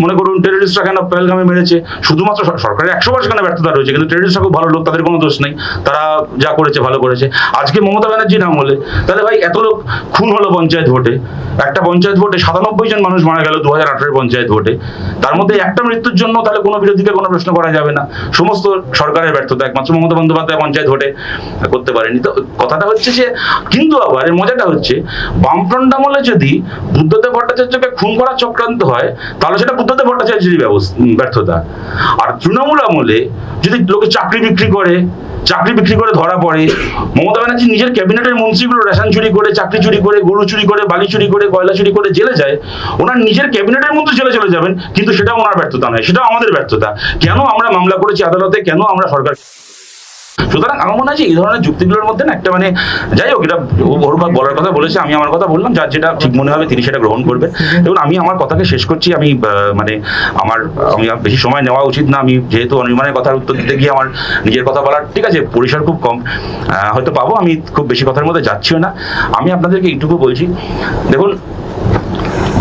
মনে করুন টেররিস্টরা কেন পেহেলগামে মেরেছে, শুধুমাত্র সরকারের 100% সেখানে ব্যর্থতা রয়েছে, কিন্তু টেররিস্টরা খুব ভালো লোক, তাদের কোনো দোষ নেই, তারা যা করেছে ভালো করেছে। আজকে মমতা ব্যানার্জি নাম হলে তাহলে ভাই এত লোক খুন হলো পঞ্চায়েত ভোটে, একটা পঞ্চায়েত ভোটে 97 জন মানুষ মারা গেল 2018 পঞ্চায়েত ভোটে, তার মধ্যে একটা মৃত্যুর জন্য তাহলে কোনো বিরোধীকে কোনো প্রশ্ন করা যাবে না, সমস্ত সরকারের ব্যর্থতা, একমাত্র মমতা বন্দ্যোপাধ্যায় পঞ্চায়েত ভোটে করতে পারেনি। তো কথাটা হচ্ছে যে, কিন্তু আবার এর মজাটা হচ্ছে বামফ্রন্ট আমলে যদি বুদ্ধদেব ভট্টাচার্যকে খুন করার চক্রান্ত হয়, তাহলে সেটা বুদ্ধদেব ভট্টাচার্যেরই ব্যর্থতা। আর তৃণমূল আমলে যদি লোকে চাকরি বিক্রি করে, চাকরি বিক্রি করে ধরা পড়ে। মমতা ব্যানার্জি নিজের ক্যাবিনেটের মন্ত্রীগুলো রেশন চুরি করে, চাকরি চুরি করে, গরু চুরি করে, বালি চুরি করে, কয়লা চুরি করে জেলে যায়। ওনার নিজের ক্যাবিনেটের মন্ত্রী জেলে চলে যাবেন, কিন্তু সেটাও ওনার ব্যর্থতা নয়, সেটাও আমাদের ব্যর্থতা। কেন আমরা মামলা করেছি আদালতে, কেন আমরা সরকার। সুতরাং আমার মনে হয় যে এই ধরনের যুক্তিগুলোর মধ্যে না একটা মানে, যাই হোক, এটা ওর বলার কথা বলেছে, আমি আমার কথা বললাম, যার যেটা ঠিক মনে হবে তিনি সেটা গ্রহণ করবে। এবং আমি আমার কথাকে শেষ করছি। আমি মানে আমি বেশি সময় নেওয়া উচিত না। আমি যেহেতু অনির্বাণের কথার উত্তর দিতে গিয়ে আমার নিজের কথা বলার, ঠিক আছে, পরিসর খুব কম হয়তো পাবো, আমি খুব বেশি কথার মধ্যে যাচ্ছিও না। আমি আপনাদেরকে এইটুকু বলছি, দেখুন,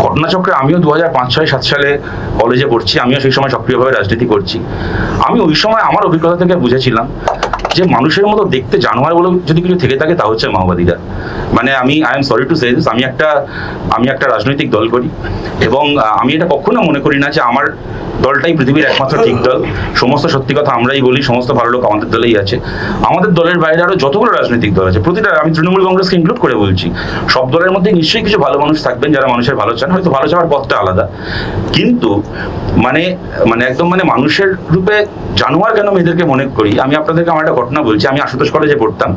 ঘটনাচক্রে আমিও 2005-6-7 সালে কলেজে পড়ছি, আমিও সেই সময় সক্রিয়ভাবে রাজনীতি করছি। আমি ওই সময় আমার অভিজ্ঞতা থেকে বুঝেছিলাম যে মানুষের মতো দেখতে জানোয়ার বলে যদি কিছু থেকে থাকে তা হচ্ছে মাওবাদীরা। মানে I am sorry to say this, আমি একটা রাজনৈতিক দল করি, এবং আমি এটা কখনো মনে করি না যে আমার দলটাই পৃথিবীর একমাত্র ঠিক দল। সমস্ত সত্যি কথা আমরাই বলি, সমস্ত ভালো লোক আমাদের দলেই আছে। আমাদের দলের বাইরে আরো যতগুলো রাজনৈতিক দল আছে, প্রতিটা, আমি তৃণমূল কংগ্রেসকে ইনক্লুড করে বলছি, সব দলের মধ্যে নিশ্চয়ই কিছু ভালো মানুষ থাকবেন যারা মানুষের ভালো চান, হয়তো ভালো চাওয়ার পথটা আলাদা। কিন্তু মানে একদম মানে মানুষের রূপে জানোয়ার কেন আমি এদেরকে মনে করি, আমি আপনাদেরকে আমার একটা ঘটনা বলছি। আমি আশুতোষ কলেজে পড়তাম।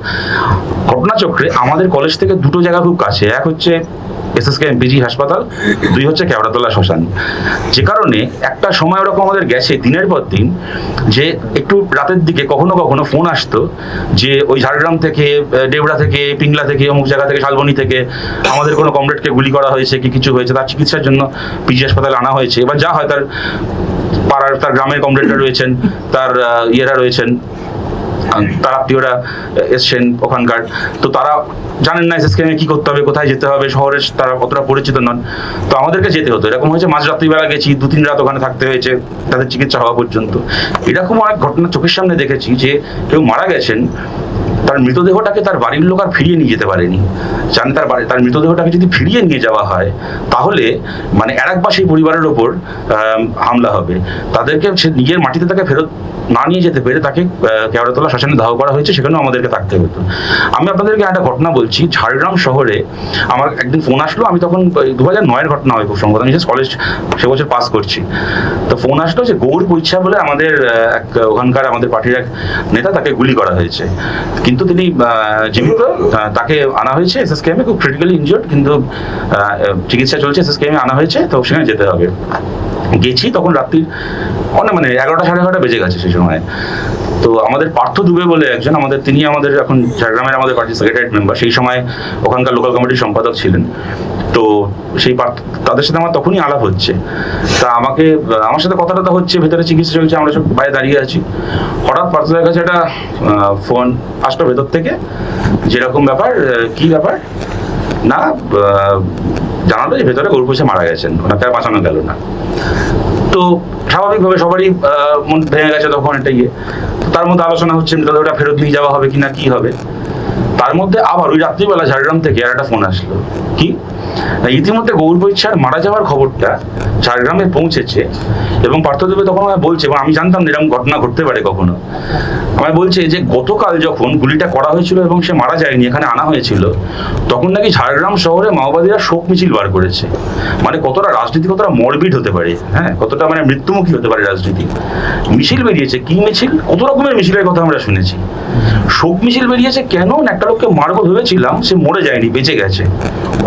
ঘটনাচক্রে আমাদের কলেজ থেকে দুটো জায়গা খুব কাছে, এক হচ্ছে SSKM হাসপাতাল, 2 হচ্ছে কেওড়াতলা শ্মশান। যে কারণে একটা সময় ওরকম আমাদের গেছে দিনের পর দিন, যে একটু রাতের দিকে কখনো কখনো ফোন আসতো যে ওই ঝাড়গ্রাম থেকে, ডেবরা থেকে, পিংলা থেকে, অমুক জায়গা থেকে, শালবনী থেকে আমাদের কোনো কমরেডকে গুলি করা হয়েছে কি কিছু হয়েছে, তার চিকিৎসার জন্য PG হাসপাতালে আনা হয়েছে। এবার যা হয়, তার পাড়ার, তার গ্রামের কমরেডরা রয়েছেন, তার ইয়েরা রয়েছেন, তার আত্মীয়রা এসছেন ওখানকার, তো তারা জানেন না SSKM কি করতে হবে, কোথায় যেতে হবে, শহরে তারা অতটা পরিচিত নন, তো আমাদেরকে যেতে হতো। এরকম হয়েছে মাঝরাত্রিবেলা গেছি, 2-3 রাত ওখানে থাকতে হয়েছে তাদের চিকিৎসা হওয়া পর্যন্ত। এরকম অনেক ঘটনা চোখের সামনে দেখেছি যে কেউ মারা গেছেন, তার মৃতদেহটাকে তার বাড়ির লোক আর ফিরিয়ে নিয়ে যেতে পারেনি। জানেন, তার মৃতদেহটাকে যদি ফিরিয়ে নিয়ে যাওয়া হয় তাহলে মানে আরেকবার সেই পরিবারের ওপর হামলা হবে। তাদেরকে সে নিজের মাটিতে তাকে ফেরত না নিয়ে যেতে পেরে তাকে কেওড়াতলা শ্মশানে দাহ করা হয়েছে, সেখানেও আমাদেরকে থাকতে হতো। আমি আপনাদেরকে একটা ঘটনা বলছি। ঝাড়গ্রাম শহরে আমার একদিন ফোন আসলো, আমি তখন 2009-এর ঘটনা হয় খুব সম্ভবত, আমি কলেজ সে বছর পাস করছি। তো ফোন আসলো যে গৌর পৈচ্ছা বলে আমাদের এক ওখানকার আমাদের পার্টির এক নেতা, তাকে গুলি করা হয়েছে, কিন্তু তিনি জীবিত, তাকে আনা হয়েছে SSKM, খুব ক্রিটিক্যালি ইনজিওর্ড, কিন্তু চিকিৎসা চলছে, SSKM আনা হয়েছে, তো সেখানে যেতে হবে। গেছি তখন রাত্রির অনেক মানে 11টা সাড়ে 11টা বেজে গেছে সেই সময়। তো আমাদের পার্থ দুবে বলে একজন, তিনি আমাদের এখন ঝাড়গ্রামের আমাদের পার্টির সেক্রেটারিয়েট মেম্বার, সেই সময় ওখানকার লোকাল কমিটির সম্পাদক ছিলেন। তো সেই তাদের সাথে আমার তখনই আলাপ হচ্ছে। তা আমার সাথে কথা হচ্ছে, ভেতরে চিকিৎসা চলছে, আমরা সব বাইরে দাঁড়িয়ে আছি। হঠাৎ পার্থদের কাছে একটা ফোন আসলো ভেতর থেকে, যেরকম ব্যাপার, কি ব্যাপার না, জানালো যে ভেতরে গৌর পৈচ্ছা মারা গেছেন, ওনাকে আর বাঁচানো গেল না। তো স্বাভাবিকভাবে সবারই মন ভেঙে গেছে তখন, এটা তার মধ্যে আলোচনা হচ্ছে মৃতদেহটা ফেরত নিয়ে যাওয়া হবে কিনা, কি হবে। তার মধ্যে আবার ওই রাত্রিবেলা ঝাড়গ্রাম থেকে আর একটা ফোন আসলো, কি ইতিমধ্যে গৌর পৈচ্ছার মারা যাওয়ার খবরটা ঝাড়গ্রামে পৌঁছেছে, এবং পার্থ দুবে তখন আমায় বলছে, এবং আমি জানতাম না এরকম ঘটনা ঘটতে পারে কখনো, আমায় বলছে যে গতকাল যখন গুলিটা করা হয়েছিল এবং সে মারা যায়নি, এখানে আনা হয়েছিল, তখন নাকি ঝাড়গ্রাম শহরে মাওবাদীরা শোক মিছিল বার করেছে। মানে কতটা রাজনীতি কতটা মরবিড হতে পারে, হ্যাঁ, কতটা মানে মৃত্যুমুখী হতে পারে রাজনীতি। মিছিল বেরিয়েছে, কি মিছিল, কত রকমের মিছিলের কথা আমরা শুনেছি। শোক মিছিল বেরিয়েছে কেন, একটা লোককে মারবো ভেবেছিলাম, সে মরে যায়নি, বেঁচে গেছে,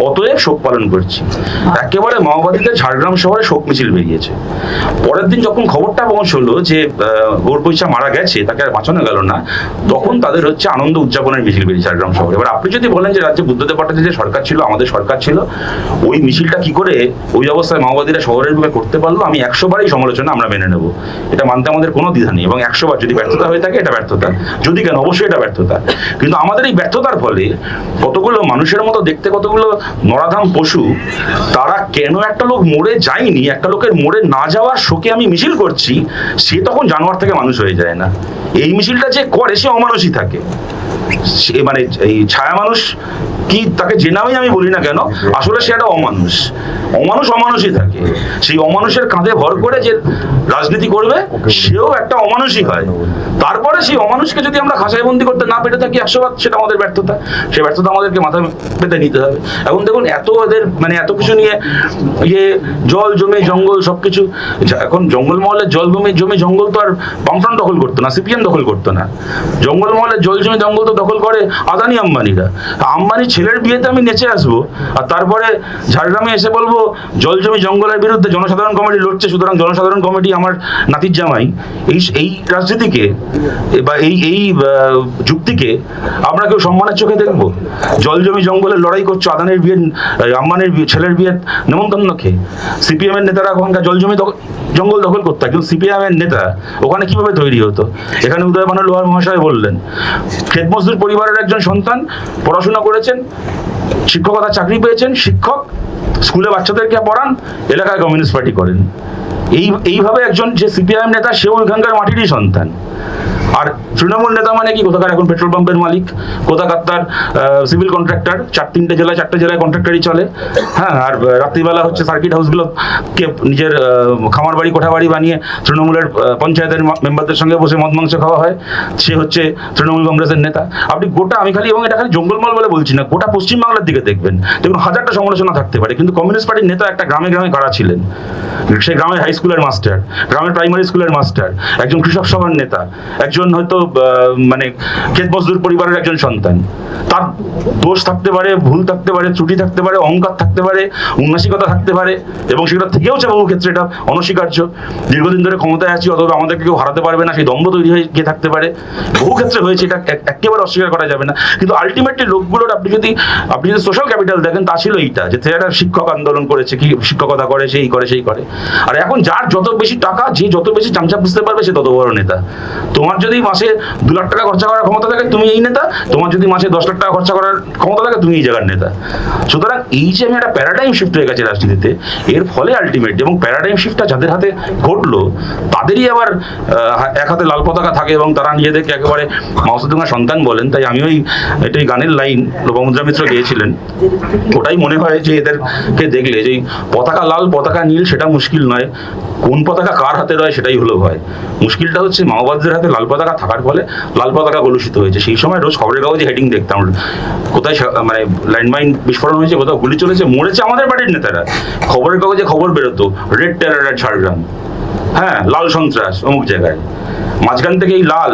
অতএব শোক পালন করছি। একেবারে মাওবাদীদের ঝাড়গ্রাম শহরে শোক মিছিল বেরিয়েছে। পরের দিন যখন খবরটা পৌঁছলো যে গৌর পৈচ্ছা মারা গেছে, তাকে আর বাঁচানো গেল না, তখন তাদের হচ্ছে আনন্দ উদযাপনের মিছিল বেরিয়েছে ঝাড়গ্রাম শহরে। এবার আপনি যদি বলেন যে রাজ্যে বুদ্ধদেব ভট্টাচার্যের সরকার ছিল, আমাদের সরকার ছিল, ওই মিছিলটা কি করে ওই অবস্থায় মাওবাদীরা শহরের বুকে করতে পারলো, আমি 100 বারই সমালোচনা আমরা মেনে নেব, এটা মানতে আমাদের কোনো দ্বিধা নেই। এবং 100 বার যদি ব্যর্থতা হয়ে থাকে, এটা ব্যর্থতা, যদি কেন অবশ্যই এটা ব্যর্থতা। কিন্তু আমাদের এই ব্যর্থতার ফলে কতগুলো মানুষের মতো দেখতে কতগুলো নরাধাম পশু, তারা কেন একটা লোক মরে যায়নি, একটা লোকের মরে না যাওয়ার শোকে আমি মিছিল করছি, সে তখন জানোয়ার থেকে মানুষ হয়ে যায় না। এই মিছিলটা যে করে সে অমানুষই থাকে। মানে এই ছায়া মানুষ কি, তাকে যে নামেই আমি বলি না কেন, আসলে সে একটা অমানুষ। অমানুষই থাকে। সেই অমানুষের কাঁধে ভর করে যে রাজনীতি করবে, সেও একটা অমানুষই হয়। তারপরে সেই অমানুষকে যদি আমরা খাঁচায় বন্দি করতে না পেরে থাকি 100 বার, সেটা আমাদের ব্যর্থতা। সেই ব্যর্থতা আমাদেরকে মাথায় পেতে নিতে হবে। এখন দেখুন, এত এদের মানে এত কিছু নিয়ে ইয়ে জল জমি জঙ্গল সবকিছু, এখন জঙ্গলমহলের জল জমি জঙ্গল তো আর বামফ্রন্ট দখল করতো না, সিপিএম দখল করতো না। জঙ্গলমহলের জল জমি জঙ্গল তো দখল করে আদানি আম্বানিরা। আম্বানি ছেলের বিয়েতে আমি নেচে আসবো, আর তারপরে ঝাড়গ্রামে এসে বলবো জল জমি জঙ্গলের বিরুদ্ধে জনসাধারণ কমিটি লড়ছে, সুতরাং জনসাধারণ কমিটি আমার নাতির জামাই। এই রাজনীতিকে বা এই যুক্তিকে আমরা কেউ সম্মানের চোখে দেখবো? জল জমি জঙ্গলের লড়াই করছো আদানির বিয়ে, আম্বানির ছেলের বিয়ে নেমন্তন্ন খেয়ে। সিপিএম এর নেতারা ওখানকার জল জমি জঙ্গল দখল করতো, কিন্তু সিপিএম এর নেতা ওখানে কিভাবে তৈরি হতো? এখানে উদয়ভানু লোহার মহাশয় বললেন, ক্ষেত মজদুর পরিবারের একজন সন্তান, পড়াশোনা করেছেন, শিক্ষকতা চাকরি পেয়েছেন, শিক্ষক, স্কুলে বাচ্চাদেরকে পড়ান, এলাকায় কমিউনিস্ট পার্টি করেন। এইভাবে একজন যে সিপিআইএম নেতা, সেও এখানকার মাটিরই সন্তান। আর তৃণমূল নেতা মানে কি? কোথাকার এখন পেট্রোল পাম্পের মালিক, কোথাকার তার সিভিল কন্ট্রাক্টর, 4-3টে জেলায় 4টে জেলায় কন্ট্রাক্টরই চলে। হ্যাঁ, আর রাত্রিবেলা হচ্ছে সার্কিট হাউসগুলোকে নিজের খামার বাড়ি, কোঠা বাড়ি বানিয়ে তৃণমূলের পঞ্চায়েতের মেম্বারদের সঙ্গে বসে মদ মাংস খাওয়া হয়। সে হচ্ছে তৃণমূল কংগ্রেসের নেতা। আপনি গোটা, আমি খালি, এবং এটা খালি জঙ্গলমহল বলে বলছি না, গোটা পশ্চিমবাংলার দিকে দেখবেন, দেখুন হাজারটা সমালোচনা থাকতে পারে, কিন্তু কমিউনিস্ট পার্টির নেতা একটা গ্রামে গ্রামে কারা ছিলেন। সে গ্রামের হাই স্কুলের মাস্টার, গ্রামের প্রাইমারি স্কুলের মাস্টার, একজন কৃষক সভার নেতা, একজন হয়তো মানে ক্ষেত মজদুর পরিবারের একজন সন্তান। তার দোষ থাকতে পারে, ভুল থাকতে পারে, ত্রুটি থাকতে পারে, অহংকার থাকতে পারে, উন্নাসিকতা থাকতে পারে, এবং সেটা থেকেও বহু ক্ষেত্রে এটা অনস্বীকার্য। দীর্ঘদিন ধরে ক্ষমতায় আছি, অথবা আমাদেরকে কেউ হারাতে পারবে না, সেই দম্ভ তৈরি হয়ে গিয়ে থাকতে পারে। বহু ক্ষেত্রে হয়েছে, এটা একেবারে অস্বীকার করা যাবে না। কিন্তু আলটিমেটলি লোকগুলোর আপনি যদি সোশ্যাল ক্যাপিটাল দেখেন, তা ছিল এইটা, যে একটা শিক্ষক আন্দোলন করেছে, কি শিক্ষকতা করে, সেই করে সেই করে। আর এখন যার যত বেশি টাকা, যে যত বেশি চামচা বুঝতে পারবে, সে তত বড় নেতা। তোমার যদি মাসে 2 লাখ টাকা খরচা করার ক্ষমতা থাকে, তুমি এই নেতা। তোমার যদি মাসে 10 লাখ টাকা খরচা করার ক্ষমতা থাকে, তুমি এই জায়গার নেতা। সুতরাং এই যে একটা প্যারাডাইম শিফট হয়ে গেছে রাজনীতিতে, এর ফলে আলটিমেট, এবং প্যারাডাইম শিফটটা যাদের হাতে ঘটলো, তাদেরই আবার এক হাতে লাল পতাকা থাকে, এবং তারা নিজেদেরকে একেবারে মাউসুদুঙ্গা সন্তান বলেন। তাই আমি এটাই গানের লাইন লোপামুদ্রা মিত্র গেয়েছিলেন, ওটাই মনে হয় যে এদেরকে দেখলে, যে পতাকা লাল পতাকা নীল সেটা মুশকিল নয়, কোন পতাকা কার হাতে রয় সেটাই হলো ভয়। মুশকিলটা হচ্ছে মাওবাদীদের হাতে লাল পতাকা থাকার ফলে লাল পতাকা কলুষিত হয়েছে। সেই সময় রোজ খবরের কাগজে হেডিং দেখতাম, কোথায় মানে ল্যান্ডমাইন বিস্ফোরণ হয়েছে, কোথাও গুলি চলেছে, মরেছে আমাদের পার্টির নেতারা। খবরের কাগজে খবর বেরোতো, রেড টেরার এট ঝাড়গ্রাম, হ্যাঁ, লাল সন্ত্রাস অমুক জায়গায়। মাঝখান থেকে এই লাল,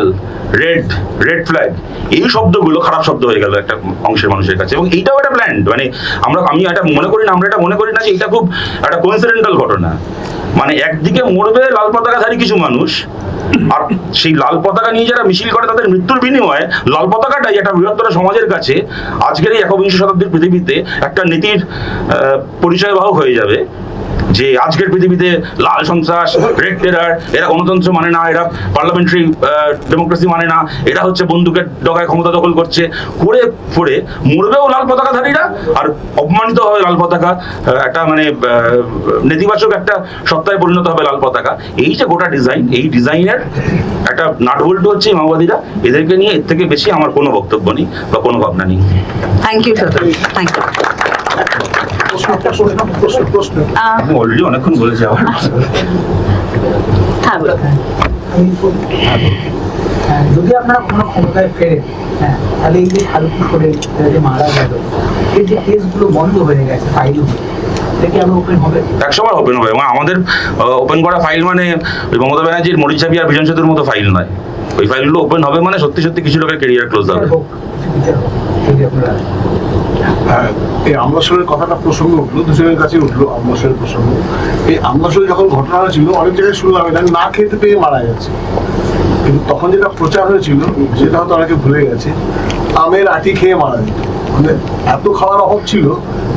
রেড ফ্ল্যাগ, এই শব্দগুলো খারাপ শব্দ হয়ে গেল একটা অংশের মানুষের কাছে। এবং এইটাও একটা প্ল্যান্ড, মানে আমি এটা মনে করি না, আমরা এটা মনে করি না যে এটা খুব একটা কোইন্সিডেন্টাল ঘটনা। মানে একদিকে মরবে লাল পতাকাধারী কিছু মানুষ, আর সেই লাল পতাকা নিয়ে যারা মিছিল করে, তাদের মৃত্যুর বিনিময়ে লাল পতাকাটাই একটা বৃহত্তর সমাজের কাছে আজকের এই 21শ শতাব্দীর পৃথিবীতে একটা নীতির পরিচয়বাহক হয়ে যাবে। যে আজকের পৃথিবীতে লাল সন্ত্রাস, রেড টেরার, এরা গণতন্ত্র মানে না, এরা পার্লামেন্টারি ডেমোক্রেসি মানে না, এরা হচ্ছে বন্দুকের ডগায় ক্ষমতা দখল করছে, করে পড়ে মরবেও লাল পতাকাধারীরা, আর অপমানিত হবে লাল পতাকা, একটা মানে নেতিবাচক একটা সত্তায় পরিণত হবে লাল পতাকা। এই যে গোটা ডিজাইন, এই ডিজাইনের একটা নাটবল্টু হচ্ছে মাওবাদীরা। এদেরকে নিয়ে এর থেকে বেশি আমার কোনো বক্তব্য নেই বা কোনো ভাবনা নেই। Thank you sir, thank you. আমি অলরেডি অনেকক্ষণ বলেছি আবার। হ্যাঁ, যদি আপনারা কোনো ক্ষমতায় ফেরেন, হ্যাঁ, তাহলে এই যে খালুকি করে যে মারা গেল, এই যে কেসগুলো বন্ধ হয়ে গেছে, ফাইল থেকে আবার ওপেন হবে, 100বার ওপেন হবে। এবং আমাদের ওপেন করা ফাইল মানে ওই মমতা ব্যানার্জির মরিচাবি আর বিজন সেতুর মতো ফাইল নয়। ওই ফাইলগুলো ওপেন হবে মানে সত্যি সত্যি কিছু লোকের কেরিয়ার ক্লোজ হবে। হ্যাঁ, এই আমলাশোরের কথাটা প্রসঙ্গ উঠলো, দুজনের কাছে উঠলো আমলাশোরের প্রসঙ্গ। এই আমলাশোরে যখন ঘটনা হয়েছিল, অনেক জায়গায় শুনলাম এটা না খেতে পেয়ে মারা গেছে, কিন্তু তখন যেটা প্রচার হয়েছিল সেটা হয়তো অনেকে ভুলে গেছে, আমের আটি খেয়ে মারা যেত। মানে এত খাওয়ার অভাব ছিল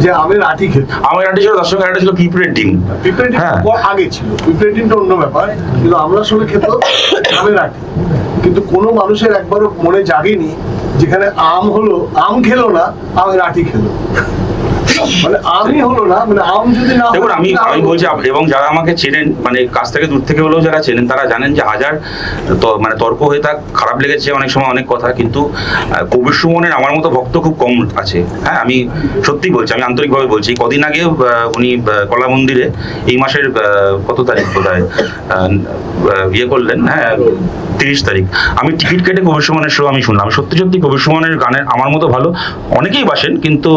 যে আমের আটি খেত। আমের আটি ছিল, তার সঙ্গে একটা ছিল পিঁপড়ের ডিম। পিঁপড়ের ডিম আগে ছিল, পিঁপড়ের ডিমটা অন্য ব্যাপার, কিন্তু আমলাশোরে খেত আমের আটি। কিন্তু কোনো মানুষের একবারও মনে জাগেনি যেখানে আম হলো, আম খেলো না, আমের আটি খেলো। মানে আমি হলো না, মানে আম যদি না দেখুন আমি বলছি এবং যারা আমাকে চেনেন মানে কাছ থেকে দূর থেকে হলেও যারা চেনেন তারা জানেন যে হাজার মানে তর্ক হয়ে থাক, খারাপ লেগেছে অনেক সময় অনেক কথা, কিন্তু কবির সুমনের আমার মতো ভক্ত খুব কম আছে। হ্যাঁ, আমি সত্যি বলছি, আমি আন্তরিকভাবে বলছি। কদিন আগে উনি কলা মন্দিরে এই মাসের কত তারিখ বোধহয় ইয়ে করলেন, হ্যাঁ 30 তারিখ, আমি টিকিট কেটে কবির সুমনের শো আমি শুনলাম। সত্যি সত্যি কবির সুমনের গানের আমার মতো ভালো অনেকেই বাসেন, কিন্তু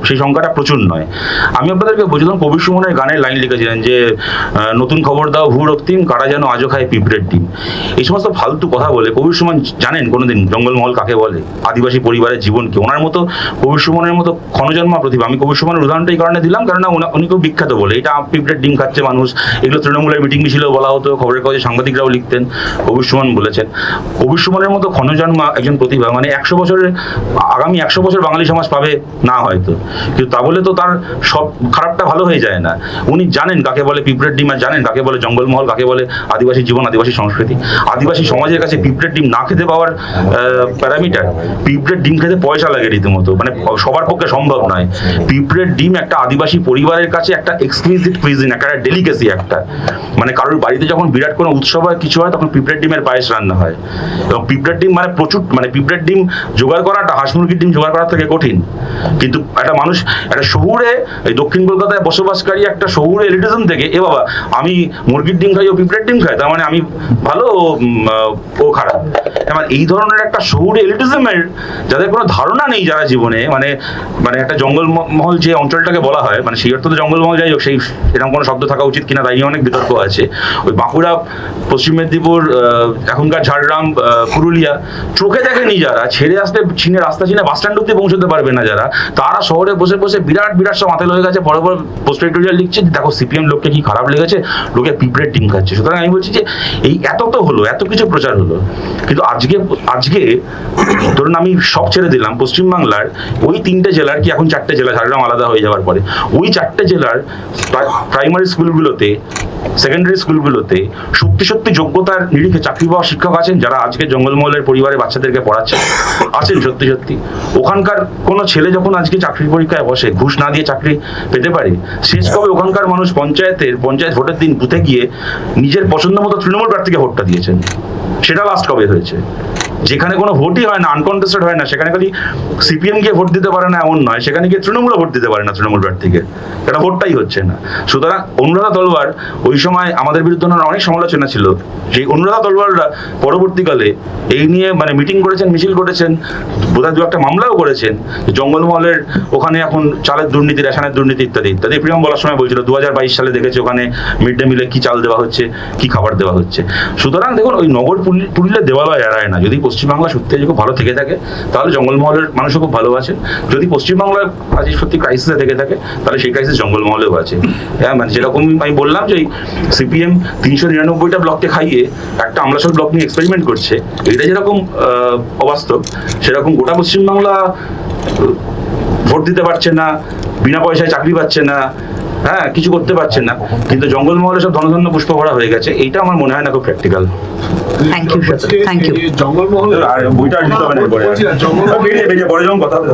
সেই সংখ্যাটা প্রচুর নয়। আমি আপনাদেরকে বলছিলাম কবির সুমনের গানের লাইন লিখেছিলেন যে নতুন খবর দাও ভূ রক্তিম, কারা যেন আজও খায় পিঁপড়ের ডিম। এই সমস্ত ফালতু কথা বলে কবির সুমন জানেন কোনোদিন জঙ্গলমহল কাকে বলে, আদিবাসী পরিবারের জীবন কি? ওনার মতো কবির সুমনের মতো ক্ষণজন্মা প্রতিভা। আমি কবির সুমনের উদাহরণটা এই কারণে দিলাম কারণ উনি খুব বিখ্যাত বলে, এটা পিঁপড়ের ডিম খাচ্ছে মানুষ, এগুলো তৃণমূলের মিটিং মিছিলেও বলা হতো, খবরের কাগজে সাংবাদিকরাও লিখতেন। কবির সুমন বলেছেন। কবির সুমনের মতো ক্ষণজন্মা একজন প্রতিভা, মানে 100 বছরের আগামী 100 বছর বাঙালি সমাজ পাবে না হয়তো, কিন্তু তা বলে তো তার সব খারাপটা ভালো হয়ে যায় না। উনি জানেন কাকে বলে পিঁপড়ের ডিম, আর জানেন কাকে বলে জঙ্গলমহল, কাকে বলে আদিবাসী জীবন, আদিবাসী সংস্কৃতি। আদিবাসী সমাজের কাছে পিঁপড়ের ডিম না খেতে পাওয়ার প্যারামিটার, পিঁপড়ের ডিম খেতে পয়সা লাগে রীতিমতো, মানে সবার পক্ষে সম্ভব নয়। পিঁপড়ের ডিম একটা আদিবাসী পরিবারের কাছে একটা এক্সক্লুসিভ কুইজিন, একটা ডেলিকেসি, একটা মানে কারোর বাড়িতে যখন বিরাট কোনো উৎসব হয় কিছু হয় তখন পিঁপড়ের ডিমের পায়েস রান্না হয়। এবং পিঁপড়ের ডিম মানে প্রচুর, মানে পিঁপড়ের ডিম জোগাড় করাটা হাঁস মুরগির ডিম জোগাড় করার থেকে কঠিন। কিন্তু একটা মানুষ একটা শহুরে, এই দক্ষিণ কলকাতায় বসবাসকারী একটা শহুরে এলিটিজম থেকে এ বাবা আমি মুরগির ডিম খাই ও পিঁপড়ের ডিম খাই, তার মানে আমি ভালো ও খারাপ। এবার এই ধরনের একটা শহুরে এলিটিজমের যাদের কোনো ধারণা নেই যারা জীবনে, মানে মানে একটা জঙ্গলমহল যে অঞ্চলটাকে বলা হয়, মানে সেই অর্থে তো জঙ্গলমহল যাই হোক, সেই এরকম কোনো শব্দ থাকা উচিত কিনা তাই নিয়ে অনেক বিতর্ক আছে। ওই বাঁকুড়া, পশ্চিম মেদিনীপুর, এখনকার ঝাড়গ্রাম, পুরুলিয়া, চোখে দেখেনি যারা, ছেড়ে আসতে চীনে রাস্তা চিনে বাস স্ট্যান্ড অব্দি পৌঁছতে পারবে না যারা, তারা শহরে বসে বসে বিরাট বিরাট সব মাথায় হয়ে গেছে, বড় বড় পোস্ট এডিটোরিয়াল লিখছে, দেখো সিপিএম লোককে কি খারাপ লেগেছে, লোকে পিঁপড়ের ডিম খাচ্ছে। সুতরাং আমি বলছি যে এই এত তো হলো, এত কিছু প্রচার হলো, কিন্তু আজকে ধরুন আমি সব ছেড়ে দিলাম, পশ্চিমবাংলার ওই 3টে জেলার, কি এখন 4টে জেলা, ঝাড়গ্রাম আলাদা হয়ে যাওয়ার পরে, ওই 4টে জেলার প্রাইমারি স্কুলগুলোতে, সেকেন্ডারি স্কুলগুলোতে সত্যি সত্যি যোগ্যতার নিরিখে চাকরি পাওয়া শিক্ষক আছেন যারা আজকে জঙ্গলমহলের পরিবারের বাচ্চাদেরকে পড়াচ্ছেন, আছেন সত্যি সত্যি। ওখানকার কোনো ছেলে যখন আজকে চাকরির পরীক্ষায় বসে ঘুষ না দিয়ে চাকরি পেতে পারে, শেষ কবে ওখানকার মানুষ পঞ্চায়েত ভোটের দিন বুথে গিয়ে নিজের পছন্দ মতো তৃণমূল প্রার্থীকে ভোটটা দিয়েছেন? সেটা লাস্ট কবে হয়েছে? যেখানে কোনো ভোটই হয় না, আনকনটেস্টেড হয় না, সেখানে খালি সিপিএম গিয়ে ভোট দিতে পারে না এমন নয়, সেখানে গিয়ে তৃণমূলও ভোট দিতে পারে না তৃণমূল প্রার্থীকে, এটা ভোটটাই হচ্ছে না। সুতরাং অনুরাধা তলওয়ার ওই সময় আমাদের বিরুদ্ধে অনেক সমালোচনা ছিল, সেই অনুরাধা তলওয়াররা পরবর্তীকালে এই নিয়ে মানে মিটিং করেছেন, মিছিল করেছেন, বোধহয় 2-1টা মামলাও করেছেন জঙ্গলমহলের ওখানে এখন চালের দুর্নীতি, রেশনের দুর্নীতি ইত্যাদি ইত্যাদি। প্রিয়ম বলার সময় বলছিল 2022 সালে দেখেছে ওখানে মিড ডে মিলে কি চাল দেওয়া হচ্ছে, কি খাবার দেওয়া হচ্ছে। সুতরাং দেখুন ওই নগর পুরুলিয়া দেওয়ালয় এড়ায় না। যদি পশ্চিমবাংলা সত্যি খুব ভালো থেকে থাকে তাহলে জঙ্গলমহলের মানুষও খুব ভালোবাসেন। যদি পশ্চিমবাংলার আজ সত্যি ক্রাইসিসে থেকে থাকে তাহলে সেই ক্রাইসিস জঙ্গলমহলেও আছে। হ্যাঁ, মানে যেরকম আমি বললাম যে সিপিএম 399টা ব্লককে খাইয়ে একটা আমলাশোল ব্লক নিয়ে এক্সপেরিমেন্ট করছে, এটা যেরকম অবাস্তব, সেরকম গোটা পশ্চিমবাংলা ভোট দিতে পারছে না, বিনা পয়সায় চাকরি পাচ্ছে না, হ্যাঁ কিছু করতে পারছে না, কিন্তু জঙ্গলমহলে সব ধনধন্য পুষ্প ভরা হয়ে গেছে। এইটা আমার মনে হয় না খুব practical. Thank you sir, thank you. Jangalmahal আর বইটা আর দিতে হবে না পরে, জঙ্গলমহল পরে যখন কথা হবে